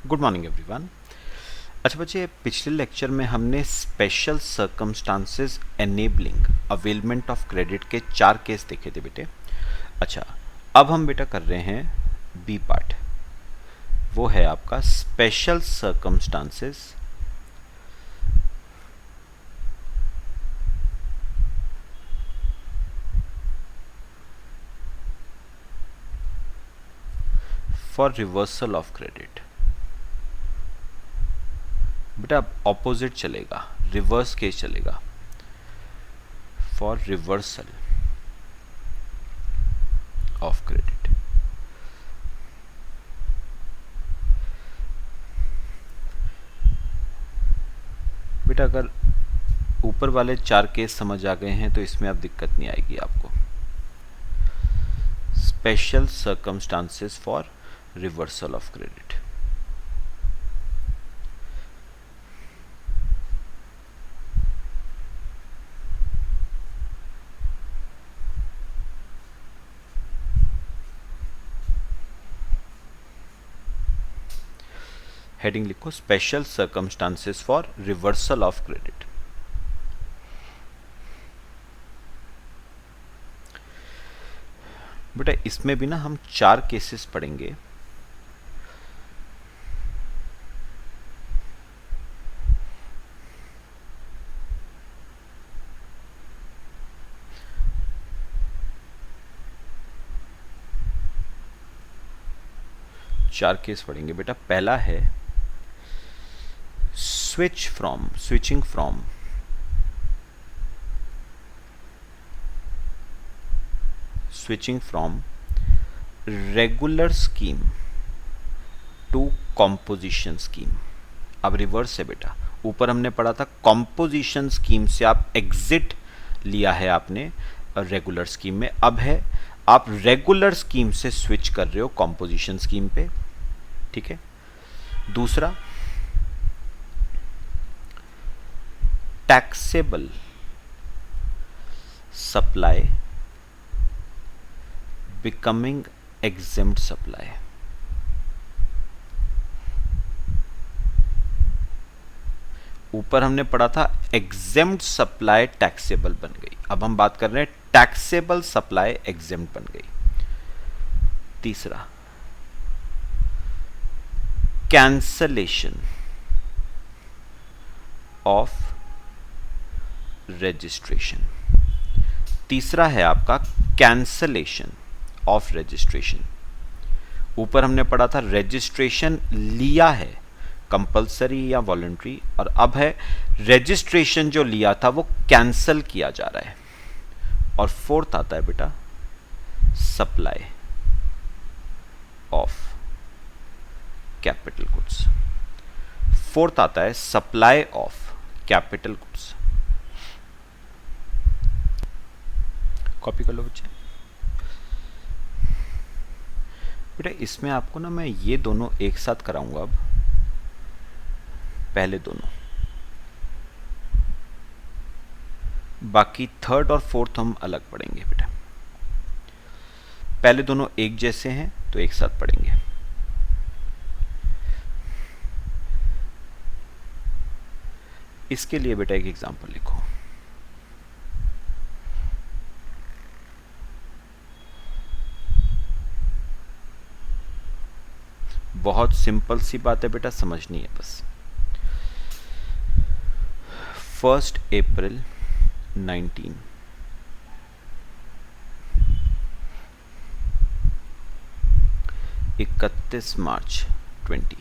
Good morning everyone. अच्छा बच्चे, पिछले लेक्चर में हमने special circumstances enabling availment of credit के 4 केस देखे थे बेटे। अच्छा, अब हम बेटा कर रहे हैं बी पार्ट। वो है आपका special circumstances for reversal of credit. बेटा ऑपोजिट चलेगा, रिवर्स केस चलेगा, फॉर रिवर्सल ऑफ क्रेडिट। बेटा अगर ऊपर वाले 4 केस समझ आ गए हैं तो इसमें अब दिक्कत नहीं आएगी आपको। Special circumstances for reversal of credit. Heading लिखो, special circumstances for reversal of credit. बेटा इसमें भी ना हम 4 केसेस पढ़ेंगे। चार केस पढ़ेंगे बेटा। पहला है switching from regular scheme to composition scheme. अब रिवर्स है बेटा। ऊपर हमने पढ़ा था कॉम्पोजिशन स्कीम से आप एग्जिट लिया है आपने रेगुलर स्कीम में। अब है आप रेगुलर स्कीम से स्विच कर रहे हो कॉम्पोजिशन स्कीम पे, ठीक है। दूसरा, taxable supply becoming exempt supply. ऊपर हमने पढ़ा था एग्जेम्प्ट सप्लाई टैक्सेबल बन गई, अब हम बात कर रहे हैं टैक्सेबल सप्लाई एग्जेम्प्ट बन गई। तीसरा, कैंसलेशन ऑफ रजिस्ट्रेशन। तीसरा है आपका कैंसलेशन ऑफ रजिस्ट्रेशन। ऊपर हमने पढ़ा था रजिस्ट्रेशन लिया है कंपल्सरी या वॉलंटरी, और अब है रजिस्ट्रेशन जो लिया था वो कैंसल किया जा रहा है। और फोर्थ आता है बेटा supply of capital goods. Fourth आता है supply of capital goods. Copy कर लो बच्चे। बेटा इसमें आपको ना मैं ये दोनों एक साथ कराऊंगा। अब पहले दोनों, बाकी थर्ड और फोर्थ हम अलग पढ़ेंगे बेटा। पहले दोनों एक जैसे हैं तो एक साथ पढ़ेंगे। इसके लिए बेटा एक एग्जांपल लिखो। बहुत सिंपल सी बात है बेटा, समझनी है बस। 1 अप्रैल 19, इकतीस मार्च 20।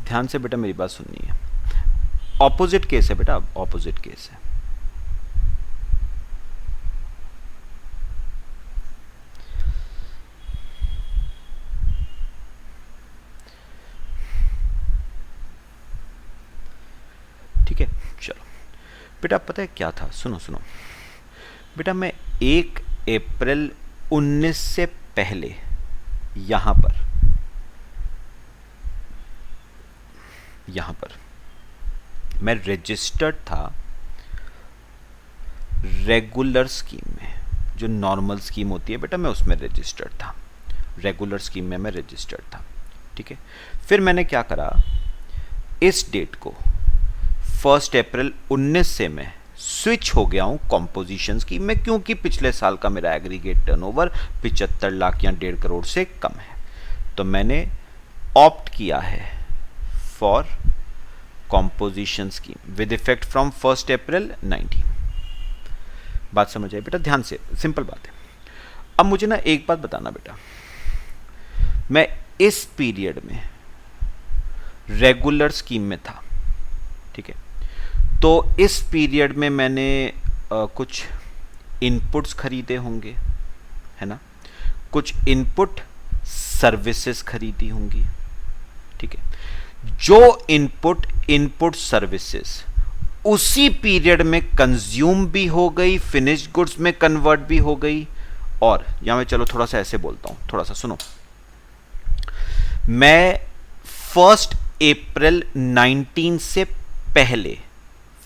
ध्यान से बेटा मेरी बात सुननी है। ऑपोजिट केस है बेटा, ऑपोजिट केस है। ठीक है, चलो बेटा पता है क्या था, सुनो सुनो बेटा। मैं 1 अप्रैल 19 से पहले यहां पर मैं रजिस्टर्ड था रेगुलर स्कीम में, जो नॉर्मल स्कीम होती है बेटा, मैं उसमें रजिस्टर्ड था, रेगुलर स्कीम में मैं रजिस्टर्ड था। ठीक है, फिर मैंने क्या करा, इस डेट को 1 अप्रैल 19 से मैं स्विच हो गया हूं कॉम्पोजिशन स्कीम में, क्योंकि पिछले साल का मेरा एग्रीगेट टर्नओवर 75 लाख या 1.5 करोड़ से कम है। तो मैंने ऑप्ट किया है for composition scheme with effect from 1 अप्रैल 19। बात समझ आई बेटा, ध्यान से, सिंपल बात है। अब मुझे ना एक बात बताना बेटा, मैं इस पीरियड में रेगुलर स्कीम में था, ठीक है, तो इस पीरियड में मैंने कुछ इनपुट्स खरीदे होंगे, है ना, कुछ इनपुट सर्विसेज खरीदी होंगी। ठीक है, जो इनपुट सर्विसेज उसी पीरियड में कंज्यूम भी हो गई, फिनिश्ड गुड्स में कन्वर्ट भी हो गई। और यहां मैं चलो थोड़ा सा ऐसे बोलता हूं, थोड़ा सा सुनो, मैं 1 अप्रैल 19 से पहले,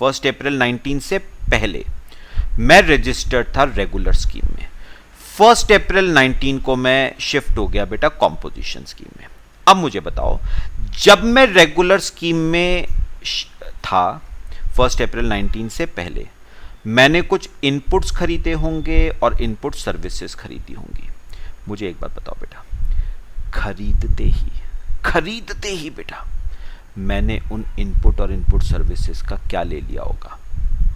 1 अप्रैल 19 से पहले मैं रजिस्टर्ड था रेगुलर स्कीम में। 1 अप्रैल 19 को मैं शिफ्ट हो गया बेटा कॉम्पोजिशन स्कीम में। अब मुझे बताओ, जब मैं रेगुलर स्कीम में था 1 अप्रैल 19 से पहले, मैंने कुछ इनपुट्स खरीदे होंगे और इनपुट सर्विसेज खरीदी होंगी। मुझे एक बात बताओ बेटा, खरीदते ही बेटा मैंने उन इनपुट और इनपुट सर्विसेज का क्या ले लिया होगा,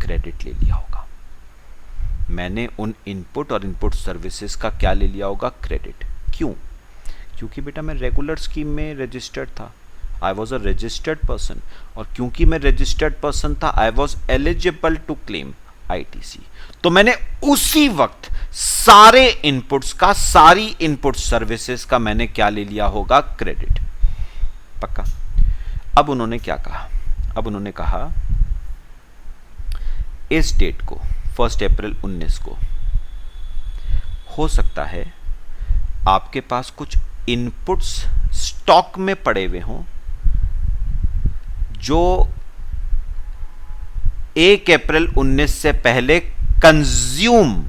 क्रेडिट ले लिया होगा। मैंने उन इनपुट और इनपुट सर्विसेज का क्या ले लिया होगा, क्रेडिट। क्यों? क्योंकि बेटा मैं रेगुलर स्कीम में रजिस्टर्ड था, I was a registered person, और क्योंकि मैं रजिस्टर्ड पर्सन था, I was eligible to claim ITC. तो मैंने उसी वक्त सारे इनपुट्स का, सारी इनपुट सर्विसेज का मैंने क्या ले लिया होगा, क्रेडिट। पक्का? अब उन्होंने क्या कहा, अब उन्होंने कहा इस डेट को 1 अप्रैल 19 को हो सकता है आपके पास कुछ इनपुट्स स्टॉक में पड़े हुए हों जो 1 अप्रैल 19 से पहले कंज्यूम,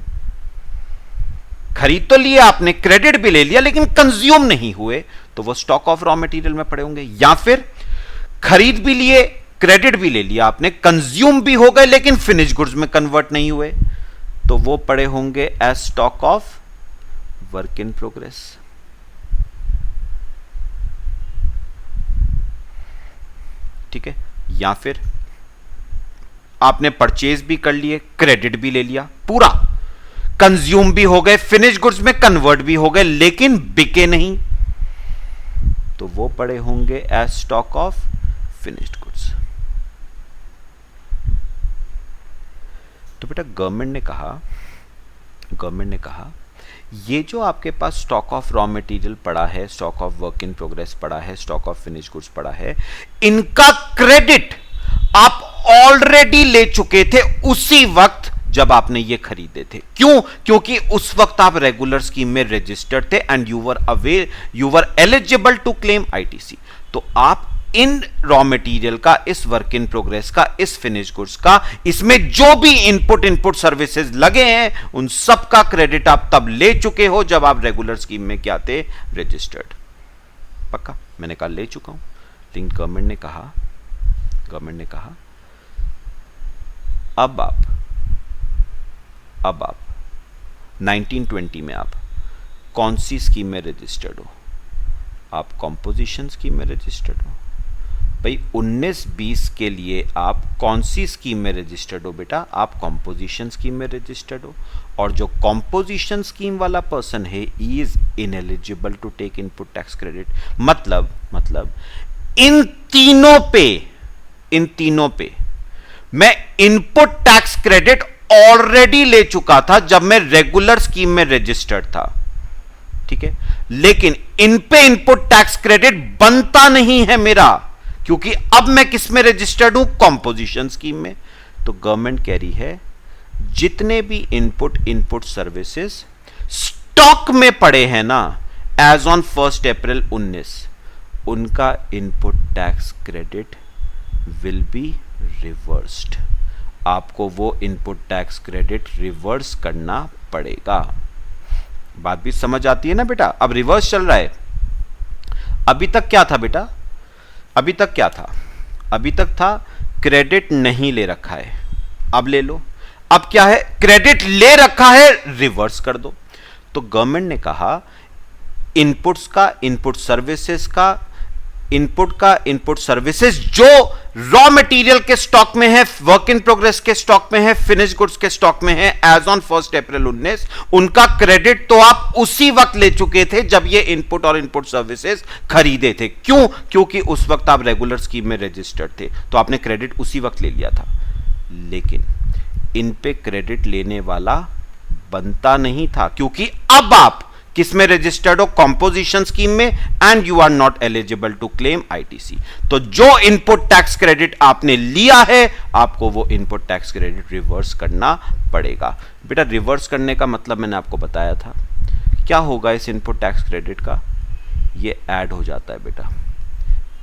खरीद तो लिया आपने, क्रेडिट भी ले लिया, लेकिन कंज्यूम नहीं हुए, तो वो स्टॉक ऑफ रॉ मटेरियल में पड़े होंगे। या फिर खरीद भी लिए, क्रेडिट भी ले लिया आपने, कंज्यूम भी हो गए, लेकिन फिनिश गुड्स में कन्वर्ट नहीं हुए, तो वो पड़े होंगे as stock of work in progress. ठीक है, या फिर आपने परचेज भी कर लिए, क्रेडिट भी ले लिया, पूरा कंज्यूम भी हो गए, फिनिश गुड्स में कन्वर्ट भी हो गए, लेकिन बिके नहीं, तो वो पड़े होंगे as stock of finished goods. तो बेटा गवर्नमेंट ने कहा ये जो आपके पास स्टॉक ऑफ रॉ मटेरियल पड़ा है, stock of work in progress पड़ा है, स्टॉक ऑफ फिनिश गुड्स पड़ा है, इनका क्रेडिट आप ऑलरेडी ले चुके थे उसी वक्त जब आपने ये खरीदे थे। क्यों? क्योंकि उस वक्त आप रेगुलर स्कीम में रजिस्टर्ड थे and you were eligible to claim ITC. तो आप इन रॉ मटेरियल का, इस वर्क इन प्रोग्रेस का, इस फिनिश गुड्स का, इसमें जो भी इनपुट सर्विसेज लगे हैं, उन सब का क्रेडिट आप तब ले चुके हो जब आप रेगुलर स्कीम में क्या थे, रजिस्टर्ड। पक्का? मैंने कहा ले चुका हूं, लेकिन गवर्नमेंट ने कहा अब आप 1920 में आप कौन सी स्कीम में रजिस्टर्ड हो? आप कॉम्पोजिशन स्कीम में रजिस्टर्ड हो। भाई 19-20 के लिए आप कौन सी स्कीम में रजिस्टर्ड हो बेटा? आप कॉम्पोजिशन स्कीम में रजिस्टर्ड हो। और जो कॉम्पोजिशन स्कीम वाला पर्सन है, he is ineligible to take input tax credit. मतलब इन तीनों पे मैं इनपुट टैक्स क्रेडिट ऑलरेडी ले चुका था जब मैं रेगुलर स्कीम में रजिस्टर्ड था। ठीक है, लेकिन इन पे इनपुट टैक्स क्रेडिट बनता नहीं है मेरा, क्योंकि अब मैं किस में रजिस्टर्ड हूं? कॉम्पोजिशन स्कीम में। तो गवर्नमेंट कह रही है जितने भी इनपुट सर्विसेज स्टॉक में पड़े हैं ना, एज ऑन 1 अप्रैल 19, उनका input tax credit will be reversed. आपको वो इनपुट टैक्स क्रेडिट रिवर्स करना पड़ेगा। बात भी समझ आती है ना बेटा? अब रिवर्स चल रहा है। अभी तक क्या था बेटा? अभी तक क्या था? अभी तक था क्रेडिट नहीं ले रखा है, अब ले लो। अब क्या है? क्रेडिट ले रखा है, रिवर्स कर दो। तो गवर्नमेंट ने कहा इनपुट्स का, इनपुट सर्विसेज का, इनपुट सर्विसेज जो रॉ मटेरियल के स्टॉक में है, वर्क इन प्रोग्रेस के स्टॉक में है, फिनिश गुड्स के स्टॉक में है एज ऑन 1 अप्रैल 19, उनका क्रेडिट तो आप उसी वक्त ले चुके थे जब ये इनपुट और इनपुट सर्विसेज खरीदे थे। क्यों? क्योंकि उस वक्त आप रेगुलर स्कीम में रजिस्टर्ड थे, तो आपने क्रेडिट उसी वक्त ले लिया था। लेकिन इन पे क्रेडिट लेने वाला बनता नहीं था, क्योंकि अब आप किस में रजिस्टर्ड हो? कॉम्पोजिशन स्कीम में, and you are not eligible to claim ITC. तो जो इनपुट टैक्स क्रेडिट आपने लिया है, आपको वो इनपुट टैक्स क्रेडिट रिवर्स करना पड़ेगा। बेटा रिवर्स करने का मतलब मैंने आपको बताया था। क्या होगा इस इनपुट टैक्स क्रेडिट का? ये ऐड हो जाता है बेटा,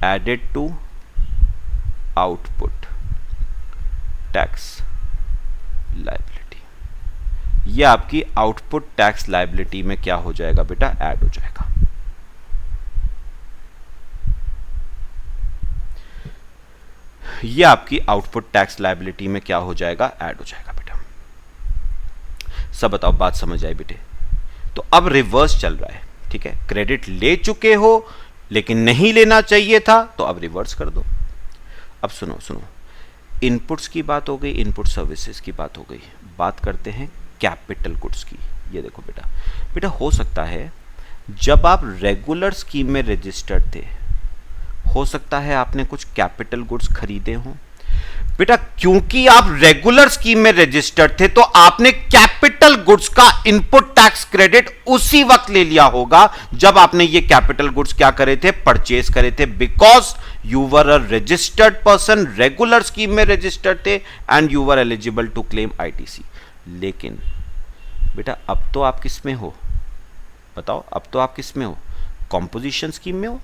added to output tax liability. ये आपकी आउटपुट टैक्स लायबिलिटी में क्या हो जाएगा बेटा? ऐड हो जाएगा। ये आपकी आउटपुट टैक्स लायबिलिटी में क्या हो जाएगा? ऐड हो जाएगा बेटा। सब बताओ, बात समझ आई बेटे? तो अब रिवर्स चल रहा है, ठीक है? क्रेडिट ले चुके हो लेकिन नहीं लेना चाहिए था, तो अब रिवर्स कर दो। अब सुनो सुनो, इनपुट्स की बात हो गई, इनपुट सर्विसेज की बात हो गई, बात करते हैं कैपिटल गुड्स की। ये देखो बेटा, बेटा हो सकता है जब आप रेगुलर स्कीम में रजिस्टर्ड थे, हो सकता है आपने कुछ कैपिटल गुड्स खरीदे हों। बेटा क्योंकि आप रेगुलर स्कीम में रजिस्टर्ड थे, तो आपने कैपिटल गुड्स का इनपुट टैक्स क्रेडिट उसी वक्त ले लिया होगा जब आपने ये कैपिटल गुड्स क्या करे थे? परचेज करे थे, because you were a registered person, regular scheme में रजिस्टर्ड थे, and you were eligible to claim ITC. लेकिन बेटा अब तो आप किस में हो? बताओ, अब तो आप किस में हो? कॉम्पोजिशन स्कीम में हो।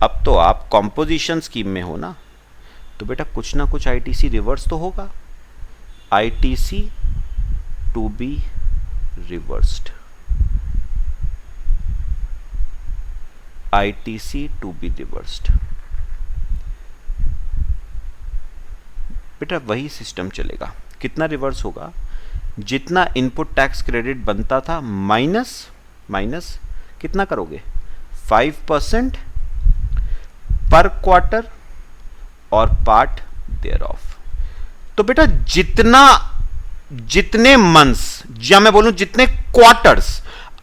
अब तो आप कॉम्पोजिशन स्कीम में हो ना, तो बेटा कुछ ना कुछ आईटीसी रिवर्स तो होगा। ITC to be reversed, ITC to be reversed. बेटा वही सिस्टम चलेगा। कितना रिवर्स होगा? जितना इनपुट टैक्स क्रेडिट बनता था माइनस कितना करोगे? 5% पर क्वार्टर और पार्ट देयर ऑफ। तो बेटा जितने मंथ्स, या मैं बोलूं जितने क्वार्टर्स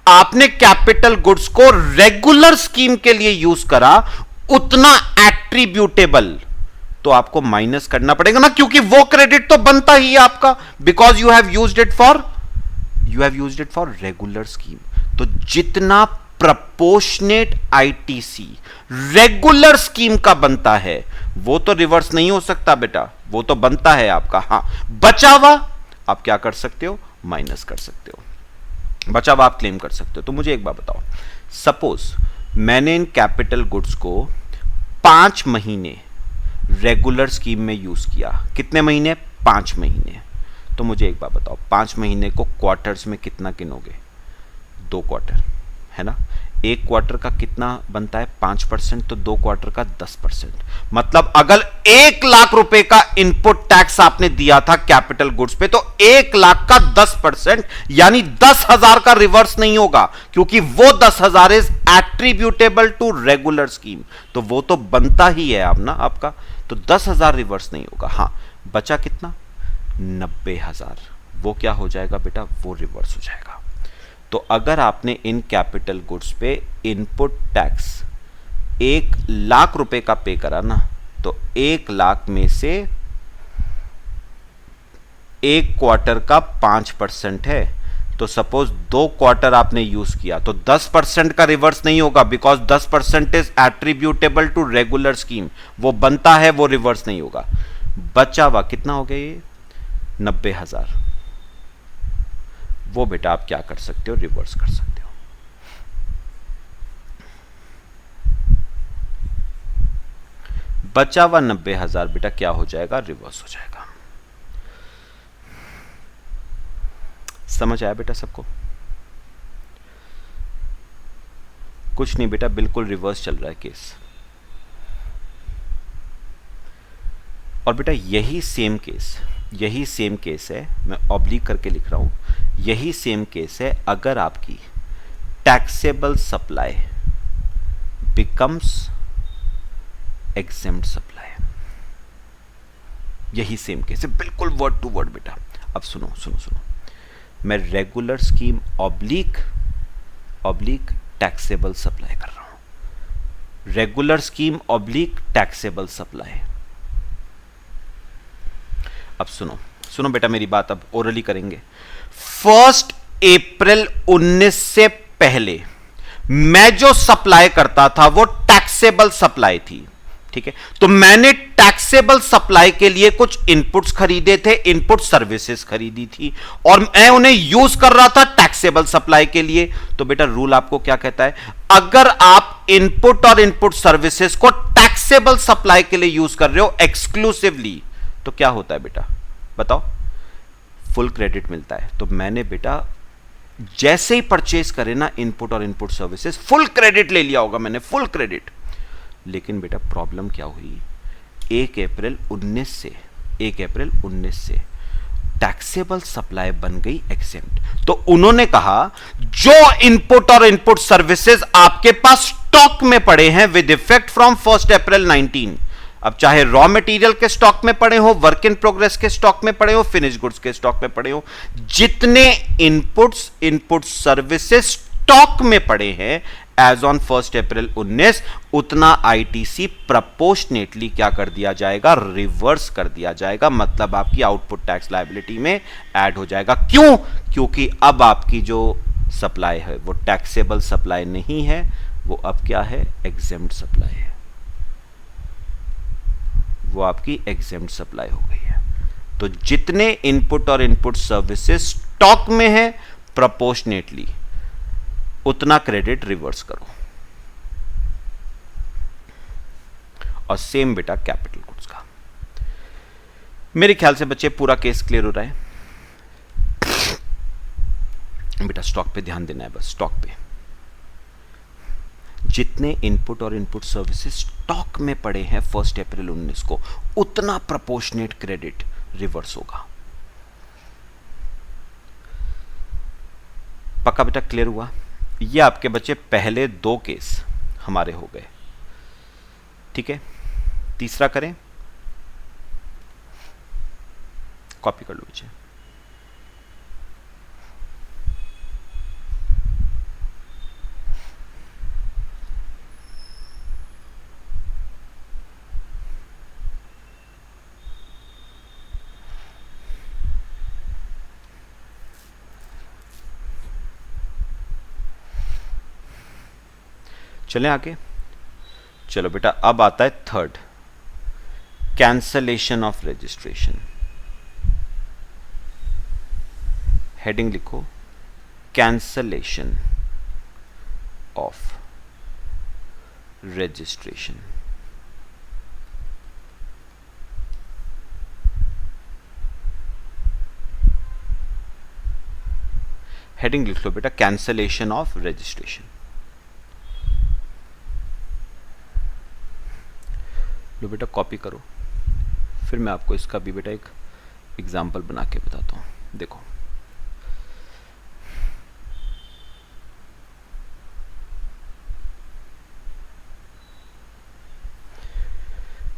आपने कैपिटल गुड्स को रेगुलर स्कीम के लिए यूज करा, उतना एट्रीब्यूटेबल तो आपको माइनस करना पड़ेगा ना, क्योंकि वो क्रेडिट तो बनता ही है आपका, because you have used it for regular scheme. तो जितना प्रपोर्शनेट आईटीसी रेगुलर स्कीम का बनता है, वो तो रिवर्स नहीं हो सकता बेटा, वो तो बनता है आपका। हां, बचा हुआ आप क्या कर सकते हो? माइनस कर सकते हो, बचा हुआ आप क्लेम कर सकते हो। तो मुझे एक बात बताओ, सपोज मैंने इन कैपिटल गुड्स को 5 महीने रेगुलर स्कीम में यूज किया। कितने महीने? 5 महीने। तो मुझे एक बात बताओ, 5 महीने को क्वार्टर्स में कितना गिनोगे? 2 क्वार्टर है ना। एक क्वार्टर का कितना बनता है? 5%, तो 2 क्वार्टर का 10%। मतलब अगर 1 लाख रुपए का इनपुट टैक्स आपने दिया था कैपिटल गुड्स पे, तो 1 लाख का 10% यानी 10,000 का रिवर्स नहीं होगा, क्योंकि वो 10,000 is attributable to regular scheme, तो वो तो बनता ही है आप ना आपका, तो 10,000 रिवर्स नहीं होगा। हां, बचा कितना? 90,000। वो क्या हो जाएगा बेटा? वो रिवर्स हो जाएगा। तो अगर आपने इन कैपिटल गुड्स पे इनपुट टैक्स 1 लाख रुपए का पे करा ना, तो 1 लाख में से एक क्वार्टर का 5% है, तो सपोज 2 क्वार्टर आपने यूज किया, तो 10% का रिवर्स नहीं होगा, because 10% is attributable to regular scheme, वो बनता है, वो रिवर्स नहीं होगा। बचा हुआ कितना हो गया? ये 90,000। वो बेटा आप क्या कर सकते हो? रिवर्स कर सकते हो। बचा हुआ 90,000 बेटा क्या हो जाएगा? रिवर्स हो जाएगा। समझ आया बेटा सबको? कुछ नहीं बेटा, बिल्कुल रिवर्स चल रहा है केस। और बेटा यही सेम केस है, मैं ऑब्लिक करके लिख रहा हूं, यही सेम केस है अगर आपकी taxable supply becomes exempt supply. यही सेम केस है, बिल्कुल वर्ड टू वर्ड बेटा। अब सुनो, मैं regular scheme oblique taxable supply कर रहा हूं। Regular scheme oblique taxable supply. अब सुनो बेटा मेरी बात, अब ओरली करेंगे। 1 अप्रैल 19 से पहले मैं जो सप्लाई करता था वो टैक्सेबल सप्लाई थी, ठीक है। तो मैंने टैक्सेबल सप्लाई के लिए कुछ इनपुट्स खरीदे थे, इनपुट सर्विसेज खरीदी थी, और मैं उन्हें यूज कर रहा था टैक्सेबल सप्लाई के लिए। तो बेटा रूल आपको क्या कहता है, अगर आप इनपुट और इनपुट सर्विसेज को टैक्सेबल सप्लाई के लिए यूज कर रहे हो एक्सक्लूसिवली, तो क्या होता है बेटा बताओ? फुल क्रेडिट मिलता है। तो मैंने बेटा जैसे ही परचेज करे ना इनपुट और इनपुट सर्विसेज, फुल क्रेडिट ले लिया होगा मैंने, फुल क्रेडिट। लेकिन बेटा प्रॉब्लम क्या हुई, 1 अप्रैल 19 से टैक्सेबल सप्लाई बन गई एग्जेम्प्ट। तो उन्होंने कहा जो इनपुट और इनपुट सर्विसेज आपके पास स्टॉक में पड़े हैं विद इफेक्ट फ्रॉम 1 अप्रैल 19, अब चाहे रॉ मटेरियल के स्टॉक में पड़े हो, वर्क इन प्रोग्रेस के स्टॉक में पड़े हो, फिनिश गुड्स के स्टॉक में पड़े हो, जितने इनपुट्स इनपुट सर्विसेज स्टॉक में पड़े हैं एज ऑन 1 अप्रैल 19, उतना आईटीसी प्रपोर्शनेटली क्या कर दिया जाएगा, रिवर्स कर दिया जाएगा। मतलब आपकी आउटपुट टैक्स लायबिलिटी में ऐड हो जाएगा। क्यों? क्योंकि अब आपकी जो सप्लाई है वो टैक्सेबल सप्लाई नहीं है, वो अब क्या है, एग्जेम्प्ट सप्लाई है। वो आपकी एग्जेम्प्ट सप्लाई हो गई है। तो जितने इनपुट और इनपुट सर्विसेज स्टॉक में है प्रोपोर्शनेटली उतना क्रेडिट रिवर्स करो। और सेम बेटा कैपिटल गुड्स का। मेरे ख्याल से बच्चे पूरा केस क्लियर हो रहा है। बेटा स्टॉक पे ध्यान देना है, बस स्टॉक पे जितने इनपुट और इनपुट सर्विसेज स्टॉक में पड़े हैं 1 अप्रैल 19 को, उतना प्रोपोर्शनेट क्रेडिट रिवर्स होगा। पक्का बेटा क्लियर हुआ? ये आपके बच्चे पहले 2 केस हमारे हो गए, ठीक है। तीसरा करें, कॉपी कर लो बच्चे। चलें आगे। चलो बेटा अब आता है third, cancellation of registration. Heading लिखो, कैंसलेशन ऑफ रजिस्ट्रेशन। हेडिंग लिख लो बेटा, कैंसलेशन ऑफ रजिस्ट्रेशन। लो बेटा कॉपी करो, फिर मैं आपको इसका भी बेटा एक एग्जाम्पल बना के बताता हूं। देखो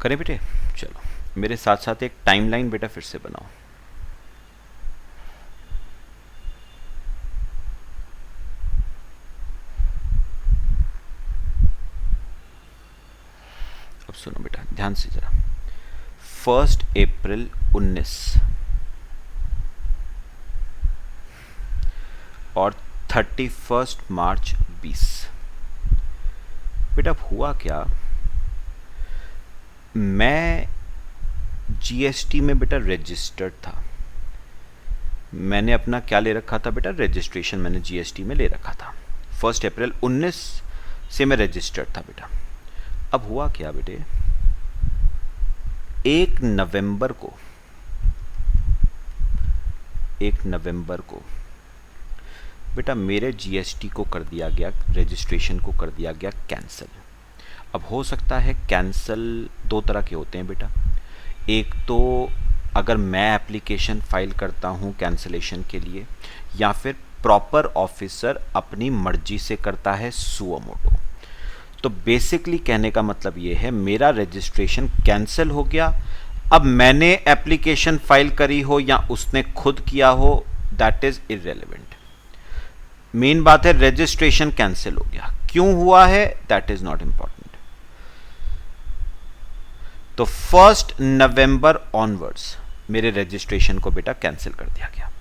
करें बेटे, चलो मेरे साथ साथ एक टाइमलाइन बेटा फिर से बनाओ। अब सुनो बेटा ध्यान से जरा, 1 अप्रैल 19 और 31 मार्च 20। बेटा हुआ क्या, मैं जीएसटी में बेटा रजिस्टर्ड था। मैंने अपना क्या ले रखा था बेटा, रजिस्ट्रेशन मैंने जीएसटी में ले रखा था। 1 अप्रैल 19 से मैं रजिस्टर्ड था बेटा। अब हुआ क्या बेटे, 1 नवंबर को बेटा मेरे जीएसटी को कर दिया गया, रजिस्ट्रेशन को कर दिया गया कैंसिल। अब हो सकता है कैंसिल दो तरह के होते हैं बेटा। एक तो अगर मैं एप्लीकेशन फाइल करता हूँ कैंसिलेशन के लिए, या फिर प्रॉपर ऑफिसर अपनी मर्जी से करता है सुओ मोटो। तो बेसिकली कहने का मतलब ये है मेरा रजिस्ट्रेशन कैंसिल हो गया, अब मैंने एप्लीकेशन फाइल करी हो या उसने खुद किया हो, दैट इज इररेलेवेंट। मेन बात है रजिस्ट्रेशन कैंसिल हो गया, क्यों हुआ है दैट इज नॉट इंपॉर्टेंट। तो 1 नवंबर ऑनवर्ड्स मेरे रजिस्ट्रेशन को बेटा कैंसिल कर दिया गया।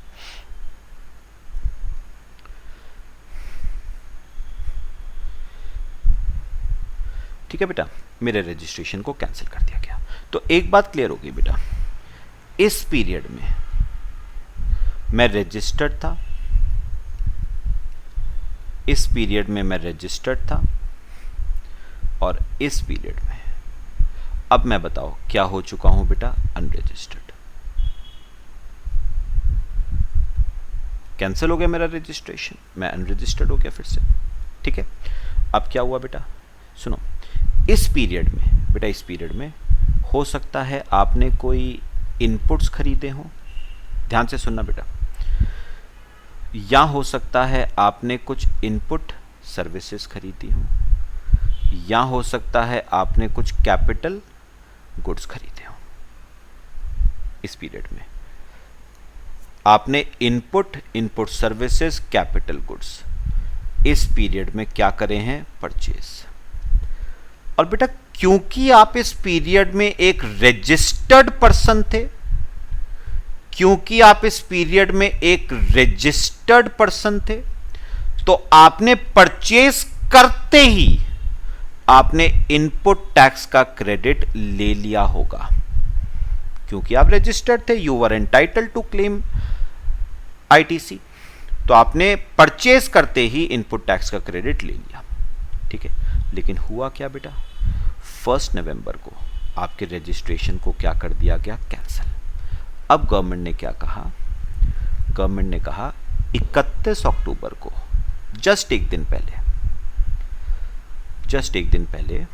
ठीक है बेटा, मेरे रजिस्ट्रेशन को कैंसिल कर दिया गया। तो एक बात क्लियर हो गई बेटा, इस पीरियड में मैं रजिस्टर्ड था, इस पीरियड में मैं रजिस्टर्ड था, और इस पीरियड में अब मैं बताओ क्या हो चुका हूं बेटा, अनरजिस्टर्ड। कैंसिल हो गया मेरा रजिस्ट्रेशन, मैं अनरजिस्टर्ड हो गया फिर से। ठीक है, अब क्या हुआ बेटा, सुनो, इस पीरियड में बेटा, इस पीरियड में हो सकता है आपने कोई इनपुट्स खरीदे हों, ध्यान से सुनना बेटा, या हो सकता है आपने कुछ इनपुट सर्विसेज खरीदी हों, या हो सकता है आपने कुछ कैपिटल गुड्स खरीदे हों। इस पीरियड में आपने इनपुट सर्विसेज, कैपिटल गुड्स, इस पीरियड में क्या करे हैं, परचेज। और बेटा क्योंकि आप इस पीरियड में एक रजिस्टर्ड पर्सन थे, क्योंकि आप इस पीरियड में एक रजिस्टर्ड पर्सन थे, तो आपने परचेज करते ही आपने इनपुट टैक्स का क्रेडिट ले लिया होगा, क्योंकि आप रजिस्टर्ड थे, you were entitled to claim ITC, तो आपने परचेज करते ही इनपुट टैक्स का क्रेडिट ले लिया। ठीक है, लेकिन हुआ क्या बेटा, 1 नवंबर को आपके रजिस्ट्रेशन को क्या कर दिया गया, कैंसिल। अब गवर्नमेंट ने क्या कहा, गवर्नमेंट ने कहा 31 अक्टूबर को, जस्ट एक दिन पहले,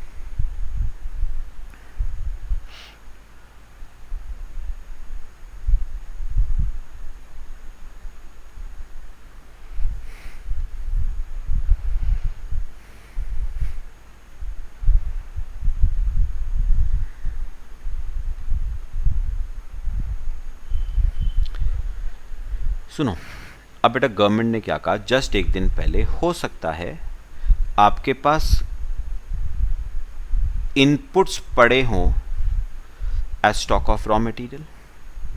सुनो, अब बेटा गवर्नमेंट ने क्या कहा, जस्ट एक दिन पहले हो सकता है आपके पास इनपुट्स पड़े हों as stock of raw material,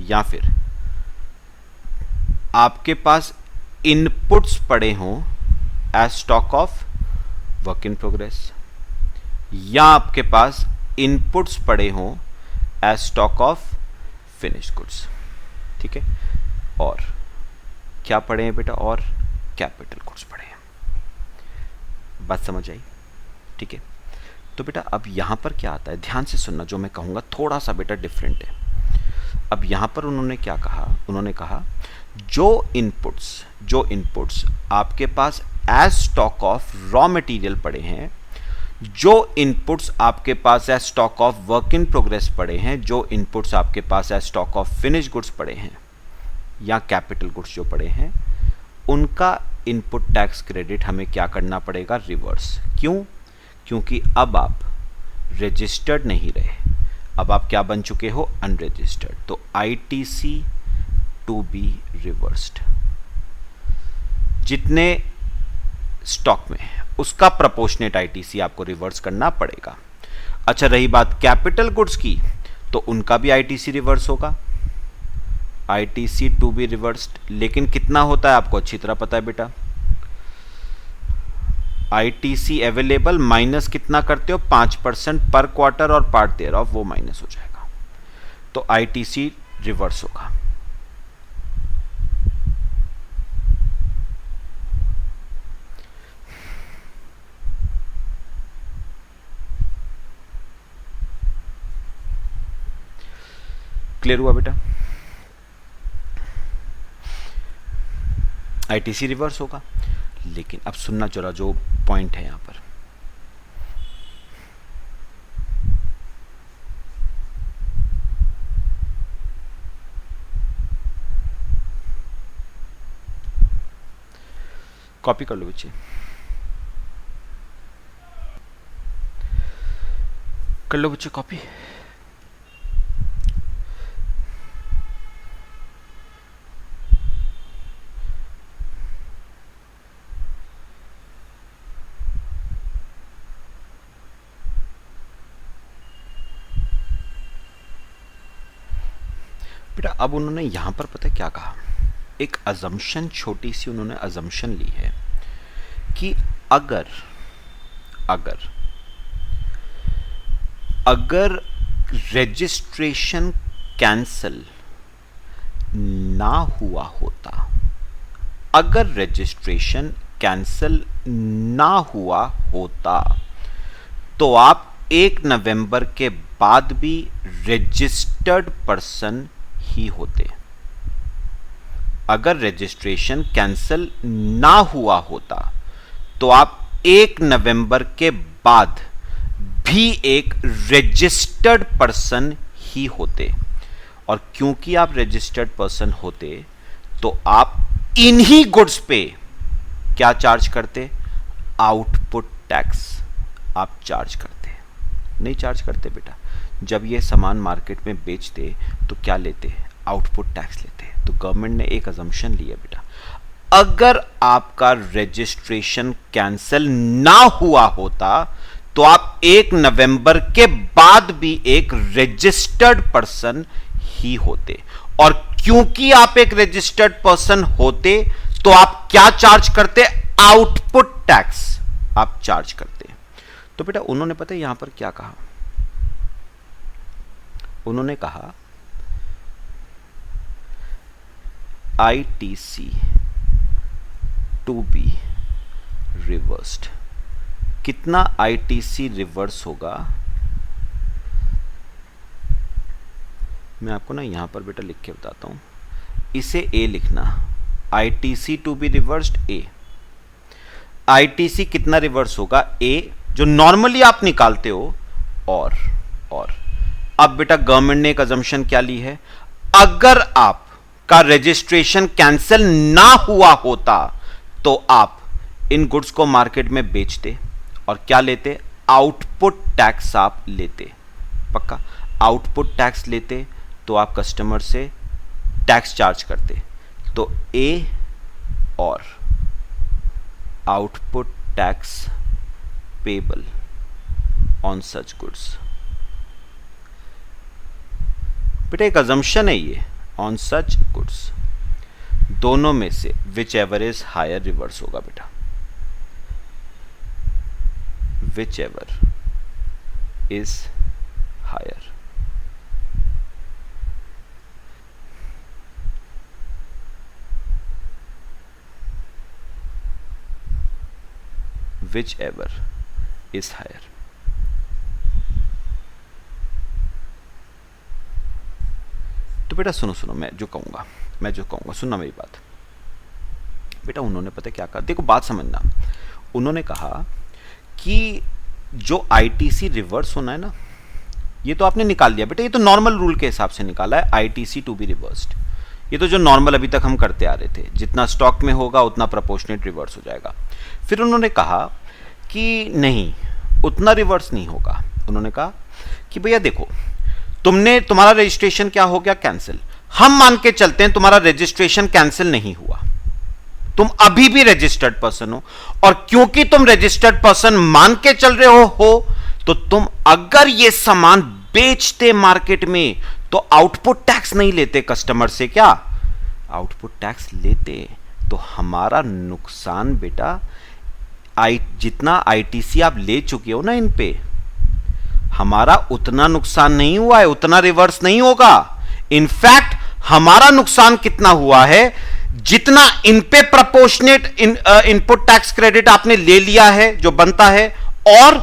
या फिर आपके पास इनपुट्स पड़े हों as stock of work in progress, या आपके पास इनपुट्स पड़े हों as stock of finished goods. ठीक है, और क्या पड़े हैं बेटा, और कैपिटल गुड्स पड़े हैं। बात समझ आई? ठीक है, तो बेटा अब यहां पर क्या आता है, ध्यान से सुनना, जो मैं कहूंगा थोड़ा सा बेटा डिफरेंट है। अब यहां पर उन्होंने क्या कहा, उन्होंने कहा जो इनपुट्स आपके पास as stock of raw material पड़े हैं, जो इनपुट्स आपके पास as stock of work in progress पड़े हैं, जो इनपुट्स आपके पास as stock of finish goods पड़े हैं, या कैपिटल गुड्स जो पड़े हैं, उनका इनपुट टैक्स क्रेडिट हमें क्या करना पड़ेगा, रिवर्स। क्यों? क्योंकि अब आप रजिस्टर्ड नहीं रहे, अब आप क्या बन चुके हो, अनरजिस्टर्ड। तो आईटीसी टू बी रिवर्स्ड, जितने स्टॉक में उसका प्रोपोर्शनेट आईटीसी आपको रिवर्स करना पड़ेगा। अच्छा, रही बात कैपिटल गुड्स की, तो उनका भी आईटीसी रिवर्स होगा, आईटीसी टू बी रिवर्स्ड। लेकिन कितना होता है आपको अच्छी तरह पता है बेटा, आईटीसी अवेलेबल माइनस कितना करते हो, 5% पर क्वार्टर, और पार्ट देयर ऑफ वो माइनस हो जाएगा, तो आईटीसी रिवर्स होगा। क्लियर हुआ बेटा? आईटीसी रिवर्स होगा। लेकिन अब सुनना जरा जो पॉइंट है यहां पर, कॉपी कर लो बच्चे, कर लो बच्चे कॉपी। बेटा अब उन्होंने यहां पर पता है क्या कहा, एक अजम्पशन, छोटी सी उन्होंने अजम्पशन ली है कि अगर अगर अगर रजिस्ट्रेशन कैंसल ना हुआ होता, अगर रजिस्ट्रेशन कैंसल ना हुआ होता तो आप 1 नवंबर के बाद भी रजिस्टर्ड पर्सन ही होते। अगर रजिस्ट्रेशन कैंसल ना हुआ होता तो आप 1 नवंबर के बाद भी एक रजिस्टर्ड पर्सन ही होते, और क्योंकि आप रजिस्टर्ड पर्सन होते तो आप इन्हीं गुड्स पे क्या चार्ज करते, आउटपुट टैक्स आप चार्ज करते। नहीं चार्ज करते बेटा, जब ये सामान मार्केट में बेचते तो क्या लेते, आउटपुट टैक्स लेते। तो गवर्नमेंट ने एक अजम्पशन लिया बेटा, अगर आपका रजिस्ट्रेशन कैंसिल ना हुआ होता तो आप 1 नवंबर के बाद भी एक रजिस्टर्ड पर्सन ही होते, और क्योंकि आप एक रजिस्टर्ड पर्सन होते तो आप क्या चार्ज करते, आउटपुट टैक्स आप चार्ज करते। तो बेटा उन्होंने पता है यहां पर क्या कहा, उन्होंने कहा ITC टू बी रिवर्स्ड। कितना ITC रिवर्स होगा, मैं आपको ना यहां पर बेटा लिख के बताता हूं, इसे A लिखना, ITC to be reversed A। ITC कितना रिवर्स होगा, A जो नॉर्मली आप निकालते हो, और अब बेटा गवर्नमेंट ने एक अजम्पशन क्या ली है, अगर आपका रजिस्ट्रेशन कैंसिल ना हुआ होता तो आप इन गुड्स को मार्केट में बेचते और क्या लेते, आउटपुट टैक्स आप लेते। पक्का आउटपुट टैक्स लेते तो आप कस्टमर से टैक्स चार्ज करते। तो ए और output tax payable on such goods, बेटा एक अजम्पशन है ये, ऑन सच गुड्स, दोनों में से whichever is higher reverse होगा बेटा, whichever is higher. Whichever is higher. तो बेटा सुनो मैं जो कहूंगा सुनना मेरी बात। बेटा उन्होंने पता क्या कहा, देखो बात समझना, उन्होंने कहा कि जो ITC रिवर्स होना है ना, ये तो आपने निकाल लिया बेटा, ये तो नॉर्मल रूल के हिसाब से निकाला है, ITC टू बी रिवर्स्ड। ये तो जो नॉर्मल अभी तक हम करते आ रहे थे, जितना स्टॉक में होगा उतना प्रोपोर्शनेट रिवर्स हो जाएगा। फिर उन्होंने कहा कि नहीं, उतना रिवर्स नहीं होगा। उन्होंने कहा कि भैया देखो, तुम्हारा रजिस्ट्रेशन क्या हो गया, कैंसिल। हम मान के चलते हैं तुम्हारा रजिस्ट्रेशन कैंसिल नहीं हुआ, तुम अभी भी रजिस्टर्ड पर्सन हो, और क्योंकि तुम रजिस्टर्ड पर्सन मान के चल रहे हो तो तुम अगर ये सामान बेचते मार्केट में तो आउटपुट टैक्स नहीं लेते कस्टमर से, क्या आउटपुट टैक्स लेते। तो हमारा नुकसान बेटा, जितना ITC आप ले चुके हो ना इन पे, हमारा उतना नुकसान नहीं हुआ है, उतना रिवर्स नहीं होगा। इनफैक्ट हमारा नुकसान कितना हुआ है, जितना इन पे प्रोपोर्शनेट इनपुट टैक्स क्रेडिट आपने ले लिया है जो बनता है, और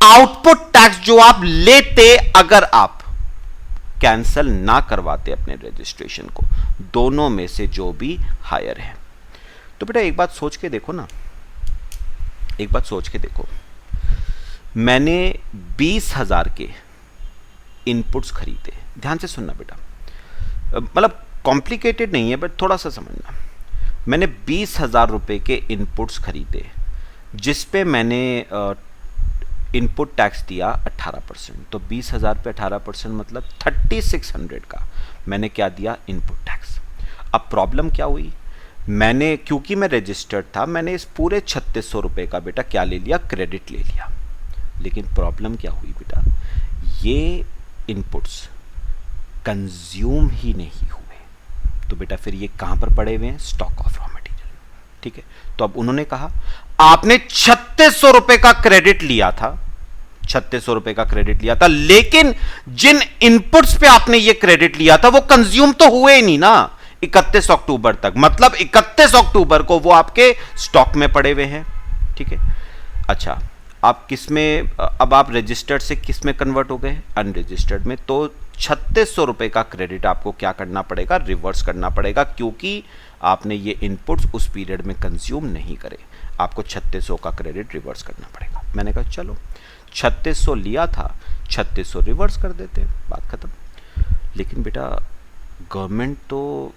आउटपुट टैक्स जो आप लेते अगर आप कैंसल ना करवाते अपने रजिस्ट्रेशन को, दोनों में से जो भी हायर है। तो बेटा एक बात सोच के देखो ना, एक बात सोच के देखो, मैंने 20,000 के इनपुट्स खरीदे। ध्यान से सुनना बेटा, मतलब कॉम्प्लिकेटेड नहीं है बट थोड़ा सा समझना। मैंने 20,000 रुपए के इनपुट्स खरीदे जिस पे मैंने इनपुट टैक्स दिया 18%। तो 20,000 पे 18% मतलब 3600 का मैंने क्या दिया, इनपुट टैक्स। अब प्रॉब्लम क्या हुई, मैंने क्योंकि मैं रजिस्टर्ड था, मैंने इस पूरे 3600 रुपए का बेटा क्या ले लिया, क्रेडिट ले लिया। लेकिन प्रॉब्लम क्या हुई बेटा, ये इनपुट्स कंज्यूम ही नहीं हुए। तो बेटा फिर ये कहां पर पड़े हुए हैं, स्टॉक ऑफ रॉ मटेरियल। ठीक है, तो अब उन्होंने कहा आपने 3600 रुपए का क्रेडिट लिया था, 3600 रुपए का क्रेडिट लिया था, लेकिन जिन इनपुट्स पे आपने ये क्रेडिट लिया था वो कंज्यूम तो हुए ही नहीं ना 31 अक्टूबर तक। मतलब 31 अक्टूबर को वो आपके स्टॉक में पड़े हुए हैं। ठीक है, अच्छा आप किस में, अब आप रजिस्टर्ड से किस में कन्वर्ट हो गए, अनरजिस्टर्ड में। तो 3600 रुपए का क्रेडिट आपको क्या करना पड़ेगा, रिवर्स करना पड़ेगा, क्योंकि आपने ये इनपुट्स उस पीरियड में कंज्यूम नहीं करे। आपको 3600 का क्रेडिट रिवर्स करना पड़ेगा। मैंने कहा चलो 3600 लिया था, 3600 रिवर्स कर देते, बात खत्म। लेकिन बेटा गवर्नमेंट तो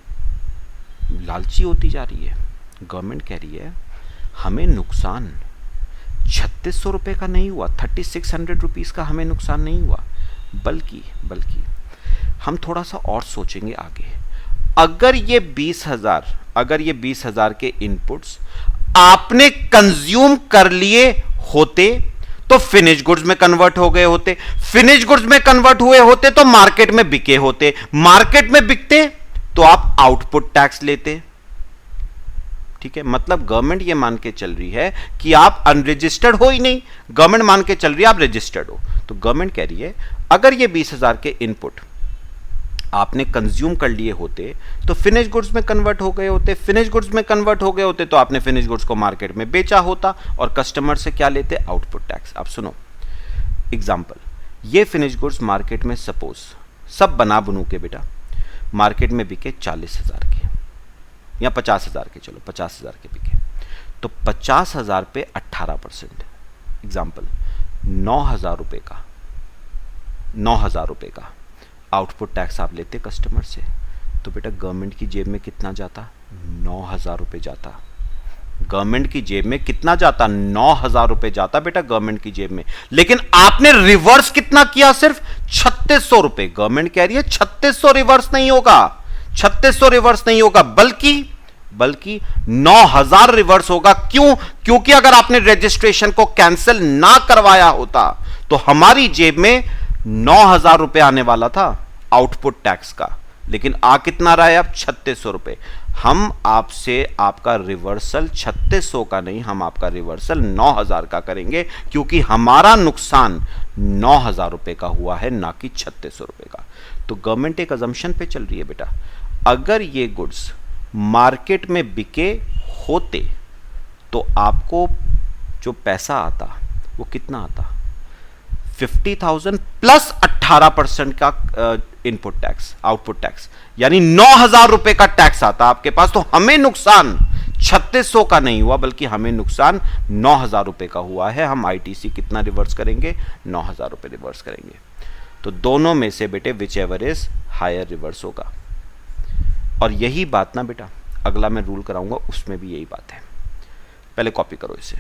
लालची होती जा रही है। गवर्नमेंट कह रही है हमें नुकसान 3600 रुपए का नहीं हुआ, 3600 रुपीज़ का हमें नुकसान नहीं हुआ, बल्कि हम थोड़ा सा और सोचेंगे आगे। अगर ये 20,000 के इनपुट्स आपने कंज्यूम कर लिए होते तो फिनिश गुड्स में कन्वर्ट हो गए होते, फिनिश गुड्स में कन्वर्ट हुए होते तो मार्केट में बिके होते, मार्केट में बिकते तो आप आउटपुट टैक्स लेते। ठीक है, मतलब गवर्नमेंट ये मान के चल रही है कि आप अनरजिस्टर्ड हो ही नहीं, गवर्नमेंट मान के चल रही है आप रजिस्टर्ड हो। तो गवर्नमेंट कह रही है अगर ये 20,000 के इनपुट आपने कंज्यूम कर लिए होते तो फिनिश गुड्स में कन्वर्ट हो गए होते, फिनिश गुड्स में कन्वर्ट हो गए होते तो आपने फिनिश गुड्स को मार्केट में बेचा होता और कस्टमर से क्या लेते, आउटपुट टैक्स। अब सुनो एग्जांपल, ये फिनिश गुड्स मार्केट में सपोज सब बना बनू के बेटा मार्केट में बिके 40,000 के या 50,000 के, चलो 50,000 के बिके, तो 50,000 पे 18%, एग्जाम्पल 9,000 रुपए का, 9,000 रुपए का आउटपुट टैक्स आप लेते कस्टमर से, तो बेटा गवर्नमेंट की जेब में कितना जाता, 9,000 रुपए जाता। गवर्नमेंट की जेब में कितना जाता, 9,000 रुपए जाता बेटा गवर्नमेंट की जेब में। लेकिन आपने रिवर्स कितना किया, सिर्फ 3600 रुपए। गवर्नमेंट कह रही है 3600 रिवर्स नहीं होगा, 3600 रिवर्स नहीं होगा, बल्कि 9,000 रिवर्स होगा। क्यों, क्योंकि अगर आपने रजिस्ट्रेशन को कैंसिल ना करवाया होता तो हमारी जेब में 9,000 रुपए आने वाला था आउटपुट टैक्स का, लेकिन आ कितना रहा है अब, 3600 रुपए। हम आपसे आपका रिवर्सल 3600 का नहीं, हम आपका रिवर्सल 9,000 का करेंगे, क्योंकि हमारा नुकसान 9,000 रुपए का हुआ है, ना कि 3600 रुपए का। तो गवर्नमेंट एक अजम्पशन पे चल रही है बेटा, अगर ये गुड्स मार्केट में बिके होते तो आपको जो पैसा आता वो कितना आता, 50,000 प्लस 18% का इनपुट टैक्स, आउटपुट टैक्स, यानी 9,000 रुपए का टैक्स आता आपके पास। तो हमें नुकसान 3600 का नहीं हुआ, बल्कि हमें नुकसान 9,000 रुपए का हुआ है। हम आईटीसी कितना रिवर्स करेंगे, 9,000 रुपए रिवर्स करेंगे। तो दोनों में से बेटे whichever is higher reverse होगा। और यही बात ना बेटा अगला मैं रूल कराऊंगा उसमें भी यही बात है। पहले कॉपी करो इसे,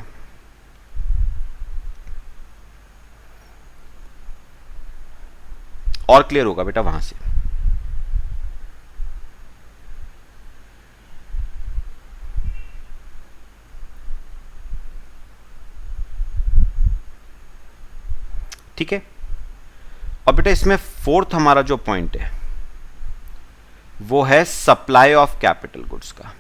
और क्लियर होगा बेटा वहां से। ठीक है, और बेटा इसमें फोर्थ हमारा जो पॉइंट है वो है सप्लाई ऑफ कैपिटल गुड्स का।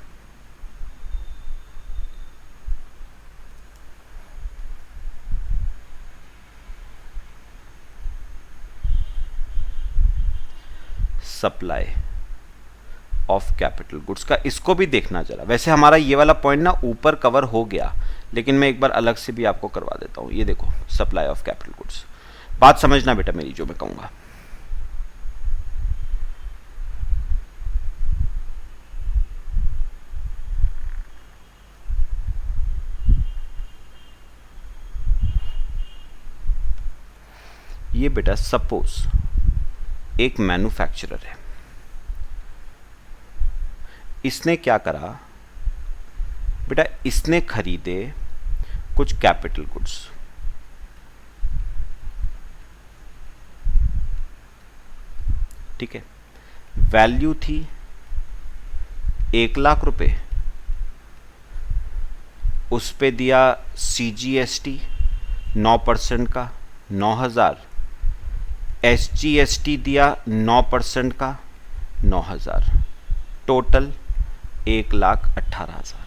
सप्लाई ऑफ कैपिटल गुड्स का, इसको भी देखना जरा। वैसे हमारा ये वाला पॉइंट ना ऊपर कवर हो गया, लेकिन मैं एक बार अलग से भी आपको करवा देता हूं। ये देखो सप्लाई ऑफ कैपिटल गुड्स, बात समझना बेटा मेरी जो मैं कहूंगा। ये बेटा सपोज एक मैन्युफैक्चरर है, इसने क्या करा बेटा, इसने खरीदे कुछ कैपिटल गुड्स, ठीक है, वैल्यू थी 1,00,000 रुपए, उस पे दिया CGST 9% का 9,000, SGST दिया 9% का 9,000, टोटल 1,18,000।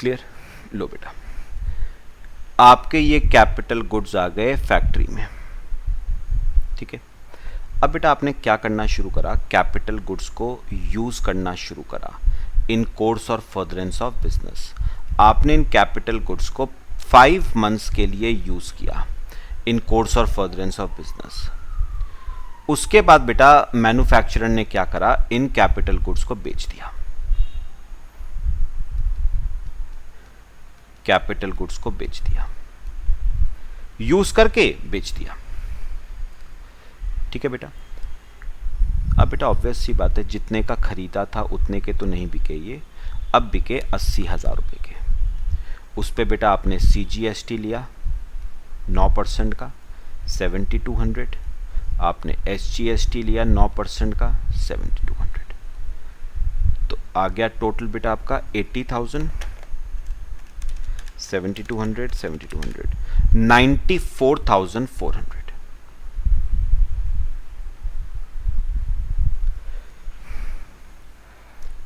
क्लियर? लो बेटा, आपके ये कैपिटल गुड्स आ गए फैक्ट्री में, ठीक है। अब बेटा आपने क्या करना शुरू करा, कैपिटल गुड्स को यूज करना शुरू करा इन कोर्स और फर्दरेंस ऑफ बिजनेस। आपने इन कैपिटल गुड्स को 5 मंथ्स के लिए यूज किया इन कोर्स और फर्दरेंस ऑफ बिजनेस। उसके बाद बेटा मैन्युफैक्चरर ने क्या करा, इन कैपिटल गुड्स को बेच दिया, कैपिटल गुड्स को बेच दिया, यूज करके बेच दिया, ठीक है बेटा। अब बेटा ऑब्वियस सी बात है, जितने का खरीदा था उतने के तो नहीं बिके ये, अब बिके 80,000 रुपए के। उस पे बेटा आपने CGST लिया 9% का 7,200, आपने SGST लिया 9% का 7,200, तो आ गया टोटल बेटा आपका 80,000, 7,200, 7,200, 94,400।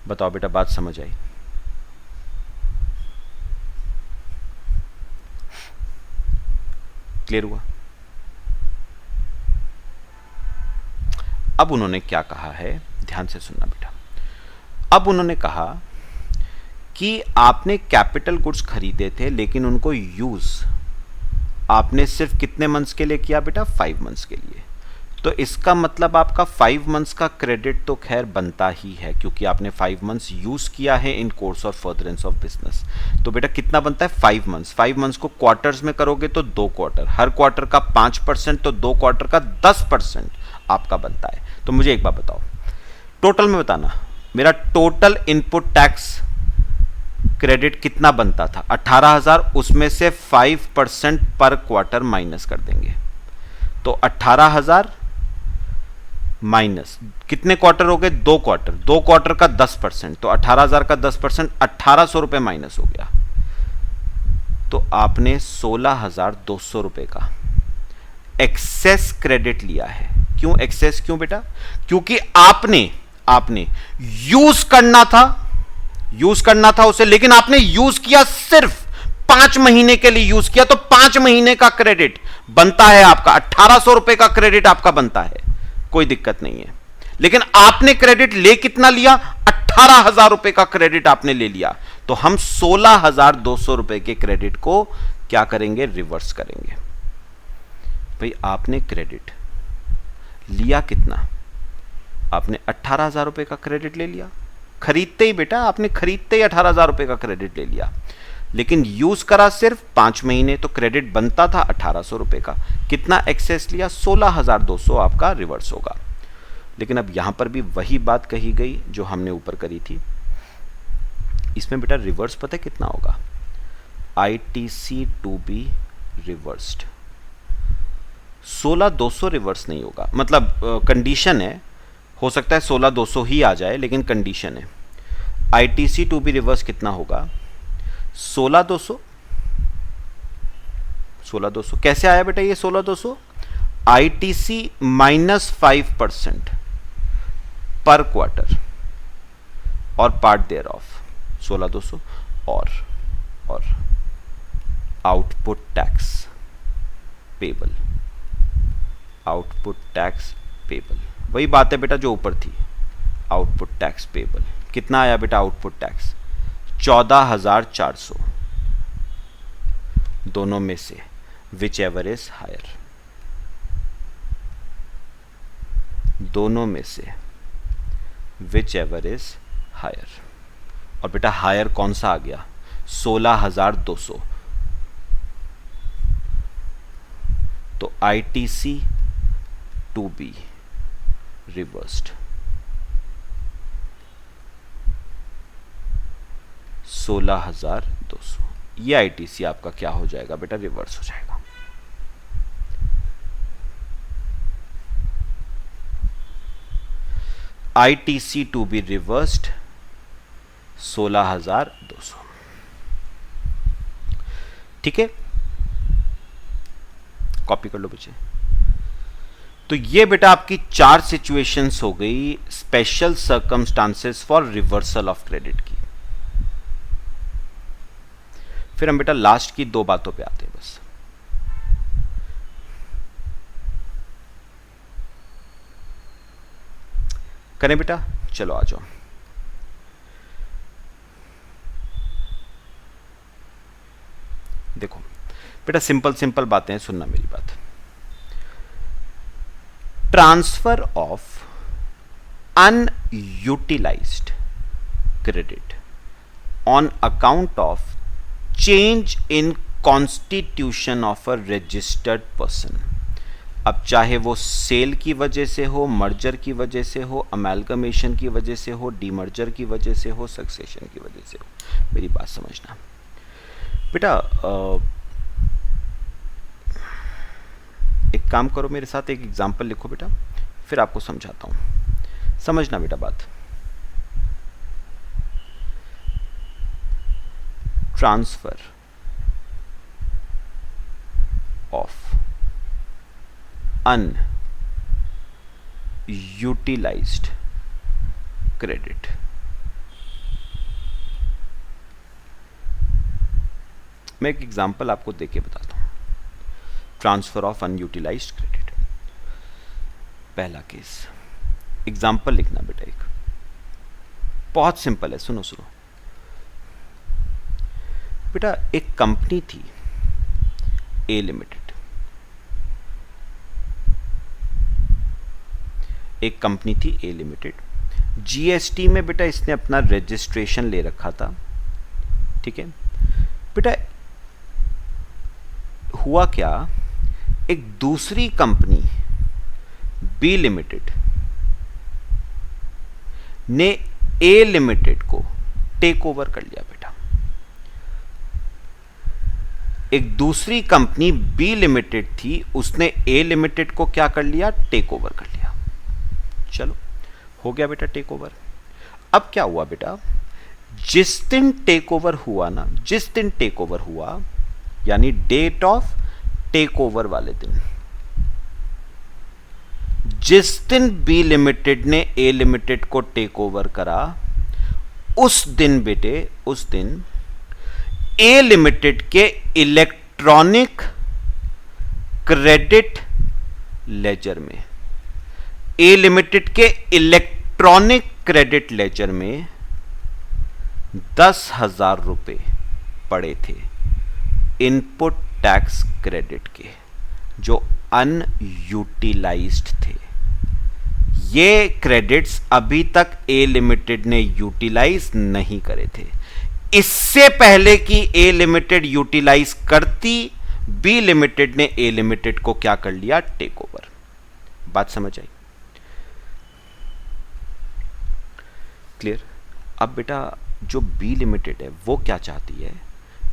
बताओ बेटा, बात समझ आई? क्लियर हुआ? अब उन्होंने क्या कहा है, ध्यान से सुनना बेटा। अब उन्होंने कहा कि आपने कैपिटल गुड्स खरीदे थे, लेकिन उनको यूज आपने सिर्फ कितने मंथ्स के लिए किया बेटा, 5 मंथ्स के लिए। तो इसका मतलब आपका 5 मंथ्स का क्रेडिट तो खैर बनता ही है, क्योंकि आपने 5 मंथ्स यूज किया है इन कोर्स और फर्दरेंस ऑफ बिजनेस। तो बेटा कितना बनता है, 5 मंथ्स। 5 मंथ्स को क्वार्टर्स में करोगे तो 2 क्वार्टर, हर क्वार्टर का 5%, तो 2 क्वार्टर का 10% आपका बनता है। तो मुझे एक बात बताओ, टोटल में बताना, मेरा टोटल इनपुट टैक्स क्रेडिट कितना बनता था, 18,000, उसमें से 5% पर क्वार्टर माइनस कर देंगे, तो 18,000 माइनस कितने क्वार्टर हो गए, 2 क्वार्टर, 2 क्वार्टर का 10%, तो 18,000 का 10% 1,800 रुपए माइनस हो गया। तो आपने 16,200 रुपए का एक्सेस क्रेडिट लिया है। क्यों एक्सेस, क्यों बेटा, क्योंकि आपने यूज करना था उसे, लेकिन आपने यूज किया सिर्फ 5 महीने के लिए यूज किया, तो 5 महीने का क्रेडिट बनता है आपका, 1,800 रुपए का क्रेडिट आपका बनता है, कोई दिक्कत नहीं है। लेकिन आपने क्रेडिट ले कितना लिया, 18,000 रुपए का क्रेडिट आपने ले लिया, तो हम 16,200 रुपए के क्रेडिट को क्या करेंगे, रिवर्स करेंगे। भाई आपने क्रेडिट लिया कितना, आपने 18,000 रुपए का क्रेडिट ले लिया, खरीदते ही बेटा आपने खरीदते ही 18,000 रुपए का क्रेडिट ले लिया, लेकिन यूज करा सिर्फ 5 महीने, तो क्रेडिट बनता था 1,800 रुपए का। कितना एक्सेस लिया, 16,200 आपका रिवर्स होगा। लेकिन अब यहां पर भी वही बात कही गई जो हमने ऊपर करी थी, इसमें बेटा रिवर्स पता है कितना होगा, ITC to be reversed. 16,200 reverse नहीं होगा, मतलब कंडीशन है, हो सकता है 16,200 ही आ जाए, लेकिन कंडीशन है। ITC टू बी रिवर्स कितना होगा, 16,200। 16,200 कैसे आया बेटा ये 16,200, ITC माइनस 5% पर क्वार्टर और पार्ट देयर ऑफ 16,200 और output tax payable, output tax payable, वही बात है बेटा जो ऊपर थी, आउटपुट टैक्स पेबल। कितना आया बेटा आउटपुट टैक्स, 14,400, दोनों में से विच एवर इज हायर, दोनों में से विच एवर इज हायर। और बेटा हायर कौन सा आ गया? 16,200। तो ITC टू बी रिवर्स्ड 16,200। ये ITC आपका क्या हो जाएगा बेटा? रिवर्स हो जाएगा। ITC to be reversed 16,200। ठीक है, कॉपी कर लो बच्चे। तो ये बेटा आपकी 4 सिचुएशंस हो गई special circumstances for reversal of credit की। फिर हम बेटा लास्ट की 2 बातों पे आते हैं बस। करें बेटा? चलो आ जाओ। देखो बेटा सिंपल सिंपल बातें हैं, सुनना मेरी बात। Transfer of unutilised credit on account of change in constitution of a registered person. अब चाहे वो सेल की वजह से हो, मर्जर की वजह से हो, अमेलगमेशन की वजह से हो, डीमर्जर की वजह से हो, सक्सेशन की वजह से हो, मेरी बात समझना बेटा। एक काम करो, मेरे साथ एक एग्जांपल लिखो बेटा, फिर आपको समझाता हूं। समझना बेटा बात। Transfer of unutilised credit. मैं एक एग्जांपल आपको देके बताता हूं। ट्रांसफर ऑफ अनयूटिलाइज्ड क्रेडिट, पहला केस। एग्जांपल लिखना बेटा, एक बहुत सिंपल है, सुनो सुनो बेटा। एक कंपनी थी ए लिमिटेड, एक कंपनी थी ए लिमिटेड। जीएसटी में बेटा इसने अपना रजिस्ट्रेशन ले रखा था। ठीक है बेटा, हुआ क्या, एक दूसरी कंपनी बी लिमिटेड ने ए लिमिटेड को टेक ओवर कर लिया बेटा। एक दूसरी कंपनी बी लिमिटेड थी, उसने ए लिमिटेड को क्या कर लिया? टेक ओवर कर लिया। चलो हो गया बेटा टेक ओवर। अब क्या हुआ बेटा, जिस दिन टेक ओवर हुआ ना, जिस दिन टेक ओवर हुआ यानी डेट ऑफ टेक ओवर वाले दिन, जिस दिन बी लिमिटेड ने ए लिमिटेड को टेक ओवर करा, उस दिन बेटे, उस दिन ए लिमिटेड के इलेक्ट्रॉनिक क्रेडिट लेजर में, ए लिमिटेड के इलेक्ट्रॉनिक क्रेडिट लेजर में 10,000 रुपए पड़े थे इनपुट टैक्स क्रेडिट के, जो अनयूटिलाइज्ड थे। ये क्रेडिट्स अभी तक ए लिमिटेड ने यूटिलाइज नहीं करे थे। इससे पहले कि ए लिमिटेड यूटिलाइज करती, बी लिमिटेड ने ए लिमिटेड को क्या कर लिया? Take over. बात समझ आई? क्लियर? अब बेटा जो बी लिमिटेड है वो क्या चाहती है?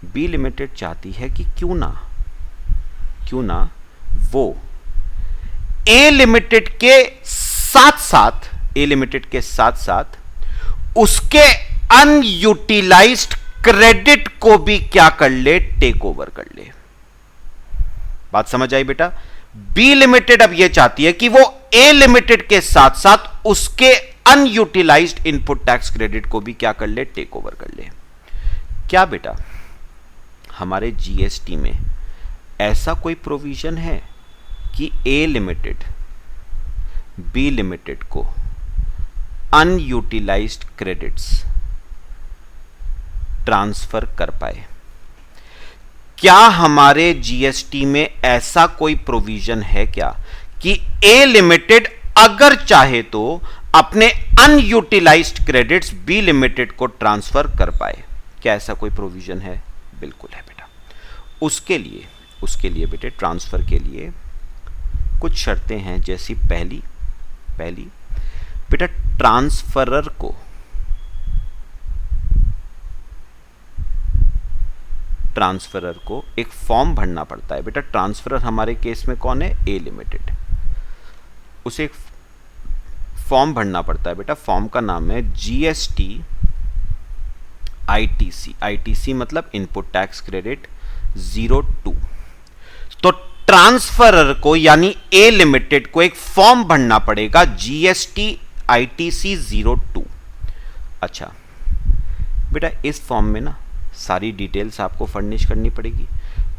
बी लिमिटेड चाहती है कि क्यों ना वो ए लिमिटेड के साथ साथ उसके अनयूटिलाइज्ड क्रेडिट को भी क्या कर ले? टेक ओवर कर ले। बात समझ आई बेटा? बी लिमिटेड अब यह चाहती है कि वो ए लिमिटेड के साथ साथ उसके अनयूटिलाइज्ड इनपुट टैक्स क्रेडिट को भी क्या कर ले? टेक ओवर कर ले। क्या बेटा हमारे जीएसटी में ऐसा कोई प्रोविजन है कि ए लिमिटेड बी लिमिटेड को अनयूटिलाइज्ड क्रेडिट्स ट्रांसफर कर पाए? क्या हमारे जीएसटी में ऐसा कोई प्रोविजन है क्या कि ए लिमिटेड अगर चाहे तो अपने अनयूटिलाइज्ड क्रेडिट्स बी लिमिटेड को ट्रांसफर कर पाए। क्या ऐसा कोई प्रोविजन है? बिल्कुल है बेटा। उसके लिए बेटे ट्रांसफर के लिए कुछ शर्तें हैं, जैसी पहली बेटा ट्रांसफरर को एक फॉर्म भरना पड़ता है। बेटा ट्रांसफरर हमारे केस में कौन है? ए लिमिटेड। उसे एक फॉर्म भरना पड़ता है बेटा, फॉर्म का नाम है जीएसटी आईटीसी। आईटीसी मतलब इनपुट टैक्स क्रेडिट 02। तो ट्रांसफरर को यानी ए लिमिटेड को एक फॉर्म भरना पड़ेगा जीएसटी आईटीसी 02। अच्छा बेटा, इस फॉर्म में ना सारी डिटेल्स आपको फर्निश करनी पड़ेगी,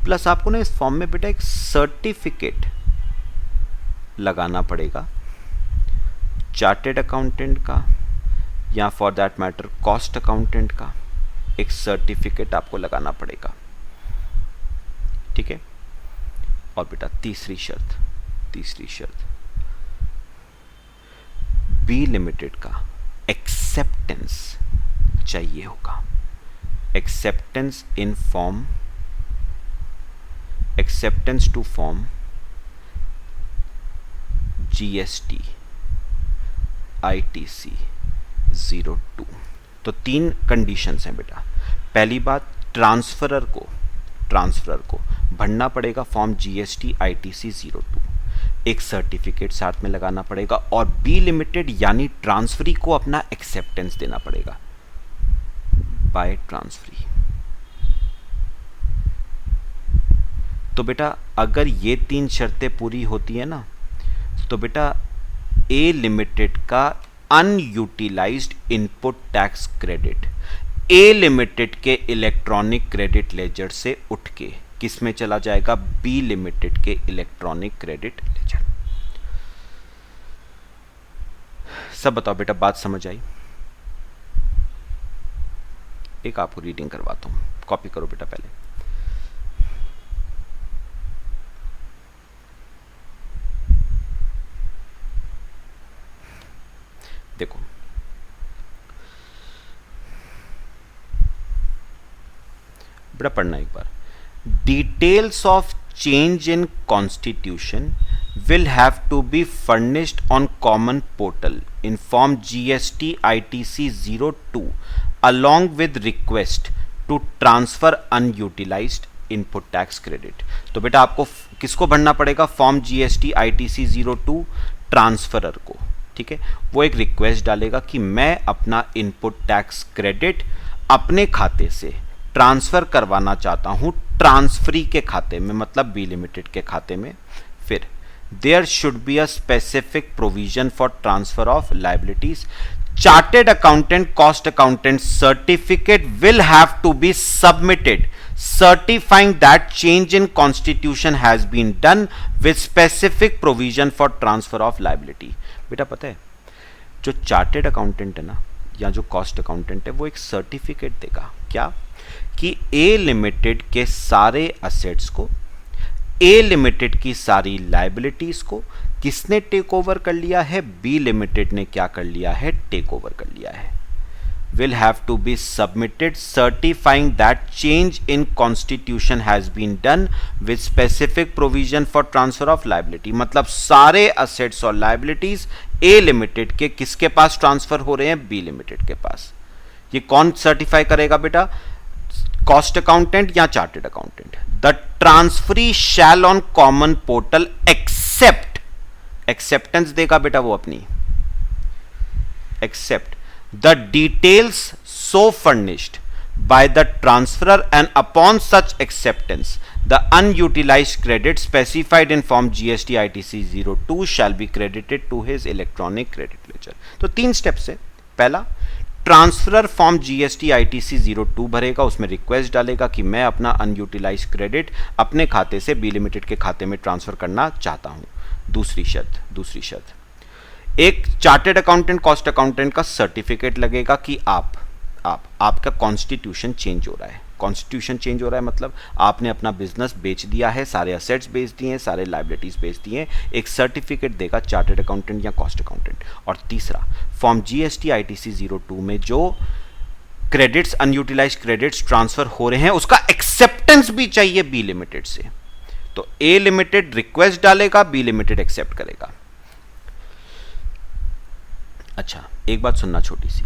प्लस आपको ना इस फॉर्म में बेटा एक सर्टिफिकेट लगाना पड़ेगा चार्टेड अकाउंटेंट का, या for that matter cost accountant का एक सर्टिफिकेट आपको लगाना पड़ेगा। ठीक है। और बेटा तीसरी शर्त बी लिमिटेड का एक्सेप्टेंस चाहिए होगा। Acceptance to form GST ITC 02। तो 3 कंडीशंस हैं बेटा। पहली बात, ट्रांसफरर को भरना पड़ेगा फॉर्म जीएसटी आईटीसी 02, एक सर्टिफिकेट साथ में लगाना पड़ेगा, और बी लिमिटेड यानी ट्रांसफरी को अपना एक्सेप्टेंस देना पड़ेगा बाय ट्रांसफरी। तो बेटा अगर ये 3 शर्तें पूरी होती है ना, तो बेटा ए लिमिटेड का अनयूटिलाइज्ड इनपुट टैक्स क्रेडिट ए लिमिटेड के इलेक्ट्रॉनिक क्रेडिट लेजर से उठ के किस में चला जाएगा? बी लिमिटेड के इलेक्ट्रॉनिक क्रेडिट लेजर। सब बताओ बेटा, बात समझ आई? एक आपको रीडिंग करवाता हूं, कॉपी करो बेटा पहले। देखो बेटा, पढ़ना एक बार। Details of change in constitution will have to be furnished on common portal in form GST ITC 02 along with request to transfer unutilized input tax credit। तो बेटा आपको किसको भरना पड़ेगा? फॉर्म GST ITC 02 ट्रांसफरर को। ठीक है, वो एक रिक्वेस्ट डालेगा कि मैं अपना इनपुट टैक्स क्रेडिट अपने खाते से ट्रांसफर करवाना चाहता हूं ट्रांसफरी के खाते में, मतलब बी लिमिटेड के खाते में। फिर there should be a specific provision for transfer of liabilities. Chartered accountant, cost accountant certificate will have to be submitted certifying that change in constitution has been done with specific provision for transfer of liability। बेटा पता है, जो chartered accountant है ना, या जो cost accountant है, वो एक सर्टिफिकेट देगा। क्या? कि ए लिमिटेड के सारे असेट्स को, ए लिमिटेड की सारी लाइबिलिटीज को किसने टेक ओवर कर लिया है? बी लिमिटेड ने क्या कर लिया है? टेक ओवर कर लिया है। will have to be submitted certifying that change in constitution has been done with specific provision for transfer of liability। मतलब सारे assets और liabilities ए लिमिटेड के किसके पास ट्रांसफर हो रहे हैं? बी लिमिटेड के पास। ये कौन सर्टिफाई करेगा बेटा? कॉस्ट अकाउंटेंट या chartered accountant. The transferee shall on common portal accept, acceptance देगा बेटा वो अपनी, accept the details so furnished by the transferor and upon such acceptance the unutilized credit specified in form GST ITC 02 shall be credited to his electronic credit ledger। तो 3 steps है। पहला, transferor form GST ITC 02 भरेगा, उसमें request डालेगा कि मैं अपना unutilise credit अपने खाते से बी लिमिटेड के खाते में ट्रांसफर करना चाहता हूं। दूसरी शर्त एक चार्टेड अकाउंटेंट कॉस्ट अकाउंटेंट का सर्टिफिकेट लगेगा कि आपका कॉन्स्टिट्यूशन चेंज हो रहा है, कॉन्स्टिट्यूशन चेंज हो रहा है मतलब आपने अपना बिजनेस बेच दिया है, सारे असेट्स बेच दिए हैं, सारे लाइबिलिटीज बेच दिए हैं, एक सर्टिफिकेट देगा चार्टर्ड अकाउंटेंट या कॉस्ट अकाउंटेंट। और तीसरा, फॉर्म GST ITC 02 में जो क्रेडिट्स, अनयूटिलाइज क्रेडिट्स ट्रांसफर हो रहे हैं उसका एक्सेप्टेंस भी चाहिए बी लिमिटेड से। तो ए लिमिटेड रिक्वेस्ट डालेगा, बी लिमिटेड एक्सेप्ट करेगा। अच्छा, एक बात सुनना छोटी सी,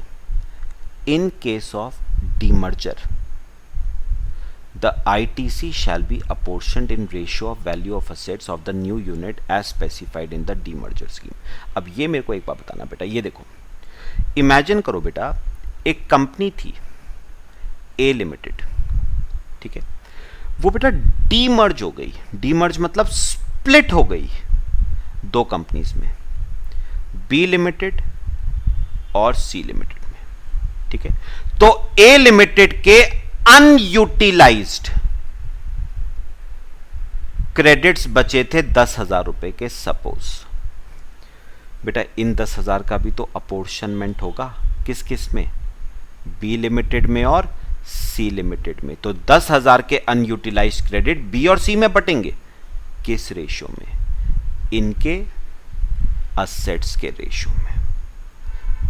in case of demerger the ITC shall be apportioned in ratio of value of assets of the new unit as specified in the demerger scheme। अब ये मेरे को एक बात बताना बेटा, ये देखो, इमेजिन करो बेटा एक कंपनी थी ए लिमिटेड, ठीक है, वो बेटा डीमर्ज हो गई। डीमर्ज मतलब स्प्लिट हो गई दो कंपनीज में, बी लिमिटेड और सी लिमिटेड में, ठीक है। तो ए लिमिटेड के अनयूटिलाइज्ड क्रेडिट्स बचे थे 10,000 रुपए के। सपोज बेटा इन 10,000 का भी तो अपोर्शनमेंट होगा, किस किस में, बी लिमिटेड में और सी लिमिटेड में। तो 10,000 के अनयूटिलाइज्ड क्रेडिट बी और सी में बटेंगे, किस रेशियो में, इनके असेट्स के रेशियो में।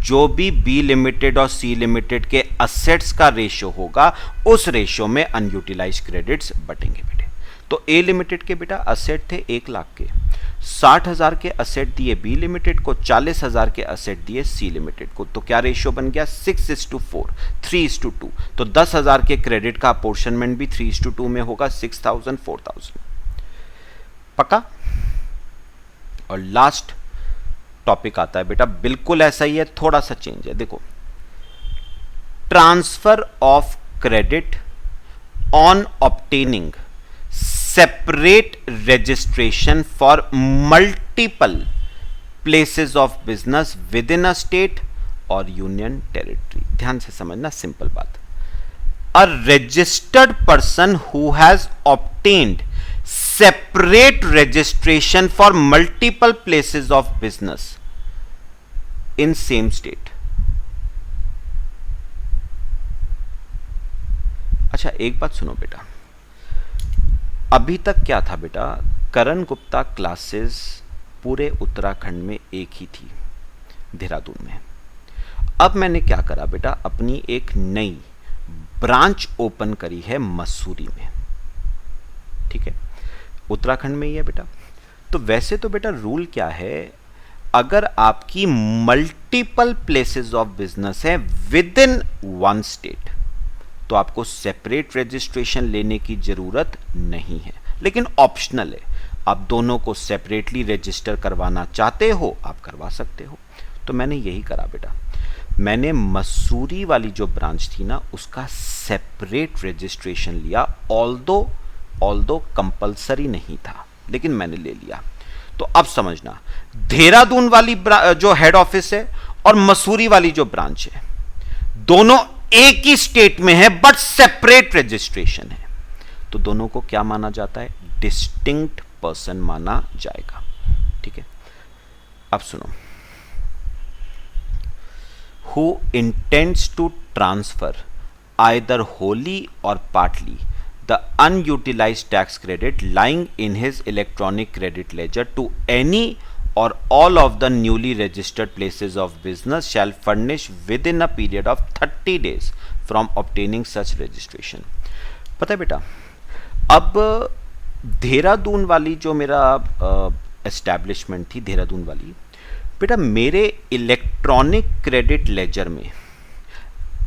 जो भी बी लिमिटेड और सी लिमिटेड के असेट्स का रेशियो होगा उस रेशियो में अनयूटिलाइज क्रेडिट्स बटेंगे बेटे। तो ए लिमिटेड के बेटा असेट थे 1 लाख के, 60,000 के असेट दिए बी लिमिटेड को, 40,000 के असेट दिए सी लिमिटेड को। तो क्या रेशियो बन गया, 6:4, 3:2। तो 10,000 के क्रेडिट का अपोर्शनमेंट भी 3:2 में होगा, 6,000, 4,000। पक्का। और लास्ट टॉपिक आता है बेटा, बिल्कुल ऐसा ही है, थोड़ा सा चेंज है। देखो, transfer of credit on obtaining separate registration for multiple places of business with in a state और यूनियन टेरिटरी। ध्यान से समझना, सिंपल बात। अ registered person who has obtained separate registration for multiple places of business in same state। अच्छा, एक बात सुनो बेटा, अभी तक क्या था बेटा, करण गुप्ता क्लासेस पूरे उत्तराखंड में एक ही थी, देहरादून में। अब मैंने क्या करा बेटा, अपनी एक नई ब्रांच ओपन करी है मसूरी में, ठीक है, उत्तराखंड में ही है बेटा। तो वैसे तो बेटा रूल क्या है, अगर आपकी मल्टीपल प्लेसेस ऑफ बिजनेस है विद इन वन स्टेट तो आपको सेपरेट रजिस्ट्रेशन लेने की जरूरत नहीं है, लेकिन ऑप्शनल है। आप दोनों को सेपरेटली रजिस्टर करवाना चाहते हो आप करवा सकते हो। तो मैंने यही करा बेटा, मैंने मसूरी वाली जो ब्रांच थी ना उसका सेपरेट रजिस्ट्रेशन लिया, ऑल्दो कंपलसरी नहीं था, लेकिन मैंने ले लिया। तो अब समझना, देहरादून वाली जो हेड ऑफिस है और मसूरी वाली जो ब्रांच है, दोनों एक ही स्टेट में है बट सेपरेट रजिस्ट्रेशन है। तो दोनों को क्या माना जाता है, डिस्टिंक्ट पर्सन माना जाएगा, ठीक है। अब सुनो, who intends to transfer either wholly और partly the unutilized tax credit lying in his electronic credit ledger to any or all of the newly registered places of business shall furnish within a period of 30 days from obtaining such registration। पता है बेटा, अब देहरादून वाली जो मेरा establishment थी, देहरादून वाली बेटा, मेरे इलेक्ट्रॉनिक क्रेडिट लेजर में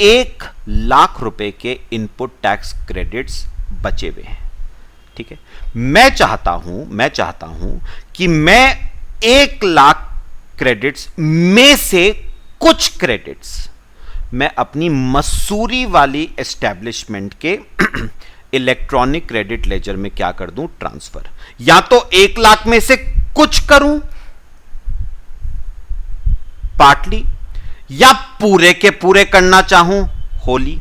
1 लाख रुपए के इनपुट टैक्स क्रेडिट्स बचे हुए हैं, ठीक है। मैं चाहता हूं कि मैं 1 लाख क्रेडिट्स में से कुछ क्रेडिट्स मैं अपनी मसूरी वाली एस्टैब्लिशमेंट के इलेक्ट्रॉनिक क्रेडिट लेजर में क्या कर दूं, ट्रांसफर। या तो 1 लाख में से कुछ करूं पार्टली, या पूरे के पूरे करना चाहूं होली।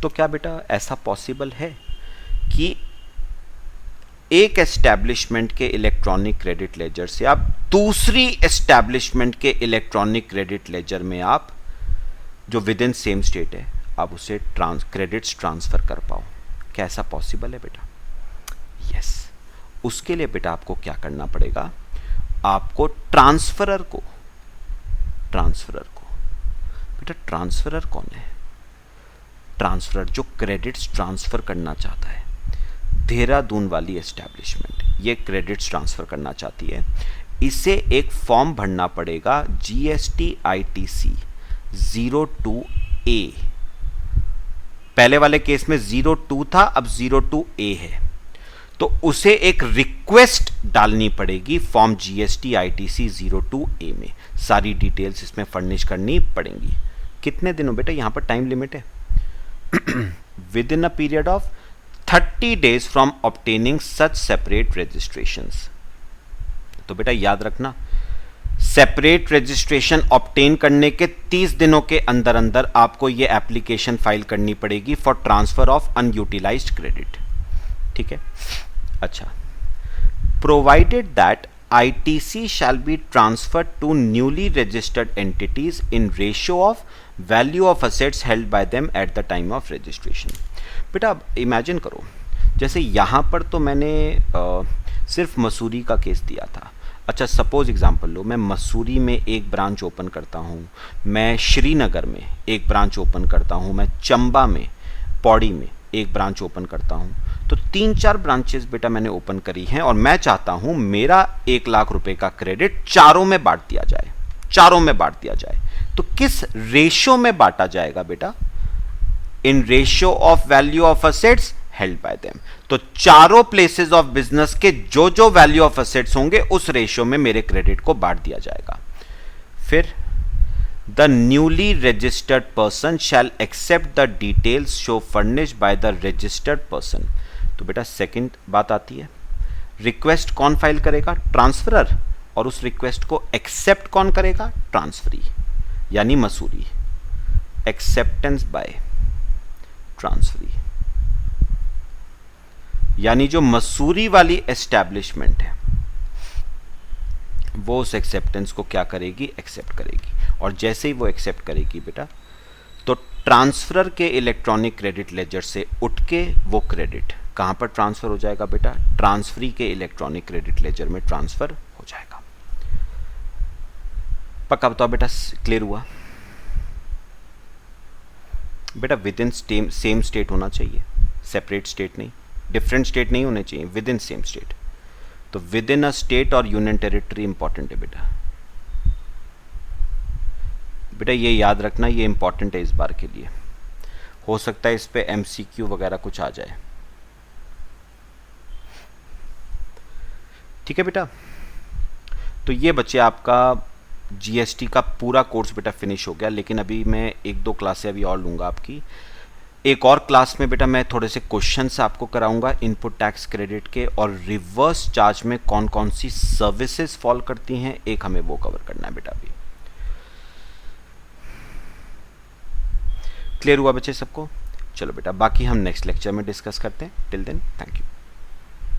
तो क्या बेटा ऐसा पॉसिबल है कि एक एस्टैब्लिशमेंट के इलेक्ट्रॉनिक क्रेडिट लेजर से आप दूसरी एस्टैब्लिशमेंट के इलेक्ट्रॉनिक क्रेडिट लेजर में आप जो विद इन सेम स्टेट है आप उसे क्रेडिट्स ट्रांसफ़र कर पाओ। क्या ऐसा पॉसिबल है बेटा? यस। उसके लिए बेटा आपको क्या करना पड़ेगा, आपको ट्रांसफरर को बेटा ट्रांसफरर कौन है? ट्रांसफरर जो क्रेडिट्स ट्रांसफ़र करना चाहता है। देहरादून वाली एस्टैब्लिशमेंट ये क्रेडिट्स ट्रांसफ़र करना चाहती है, इसे एक फॉर्म भरना पड़ेगा GST-ITC 02A। पहले वाले केस में 02 था, अब 02A है, तो उसे एक रिक्वेस्ट डालनी पड़ेगी फॉर्म GST-ITC 02A में। सारी डिटेल्स इसमें फर्निश करनी पड़ेंगी। कितने दिनों बेटा? यहां पर टाइम लिमिट है with in a period of 30 days from obtaining such separate registrations. तो बेटा याद रखना, सेपरेट रजिस्ट्रेशन ऑब्टेन करने के 30 दिनों के अंदर अंदर आपको ये एप्लीकेशन फाइल करनी पड़ेगी for transfer of unutilised credit. ठीक है, अच्छा। Provided that ITC shall be transferred to newly registered entities in ratio of value of assets held by them at the time of registration। बेटा अब imagine करो, जैसे यहाँ पर तो मैंने सिर्फ मसूरी का केस दिया था। अच्छा, सपोज एग्जांपल लो, मैं मसूरी में एक ब्रांच ओपन करता हूँ, मैं श्रीनगर में एक ब्रांच ओपन करता हूँ, मैं चंबा में, पौड़ी में एक ब्रांच ओपन करता हूँ। तो 3-4 ब्रांचेस बेटा मैंने ओपन करी हैं और मैं चाहता हूँ मेरा 1 लाख रुपए का क्रेडिट चारों में बांट दिया जाए। तो किस रेशो में बांटा जाएगा बेटा? In ratio of value of assets held by them. तो चारों प्लेसेस ऑफ बिजनेस के जो जो वैल्यू ऑफ असेट्स होंगे उस रेशियो में मेरे क्रेडिट को बांट दिया जाएगा। फिर the newly registered person shall accept the details so furnished by the registered person. तो बेटा सेकंड बात आती है, रिक्वेस्ट कौन फाइल करेगा? ट्रांसफरर। और उस रिक्वेस्ट को एक्सेप्ट कौन करेगा? ट्रांसफरी यानी मसूरी। एक्सेप्टेंस बाय ट्रांसफरी यानी जो मसूरी वाली एस्टैब्लिशमेंट है वो उस एक्सेप्टेंस को क्या करेगी? एक्सेप्ट करेगी। और जैसे ही वो एक्सेप्ट करेगी बेटा, तो ट्रांसफरर के इलेक्ट्रॉनिक क्रेडिट लेजर से उठ के वो क्रेडिट कहां पर ट्रांसफर हो जाएगा बेटा? ट्रांसफरी के इलेक्ट्रॉनिक क्रेडिट लेजर में ट्रांसफर हो जाएगा। पक्का बताओ बेटा, क्लियर हुआ? बेटा विद इन सेम स्टेट होना चाहिए, सेपरेट स्टेट नहीं, डिफरेंट स्टेट नहीं होने चाहिए, विद इन सेम स्टेट। तो विद इन अ स्टेट और यूनियन टेरिटरी इंपॉर्टेंट है बेटा। बेटा ये याद रखना, ये इंपॉर्टेंट है इस बार के लिए। हो सकता है इस पे MCQ वगैरह कुछ आ जाए। ठीक है बेटा, तो ये बच्चे आपका GST का पूरा कोर्स बेटा फिनिश हो गया। लेकिन अभी मैं 1-2 क्लासें अभी और लूँगा आपकी। एक और क्लास में बेटा मैं थोड़े से क्वेश्चंस आपको कराऊंगा इनपुट टैक्स क्रेडिट के, और रिवर्स चार्ज में कौन कौन सी सर्विसेज फॉल करती हैं, एक हमें वो कवर करना है बेटा। अभी क्लियर हुआ बच्चे सबको? चलो बेटा, बाकी हम नेक्स्ट लेक्चर में डिस्कस करते हैं। Till then thank you.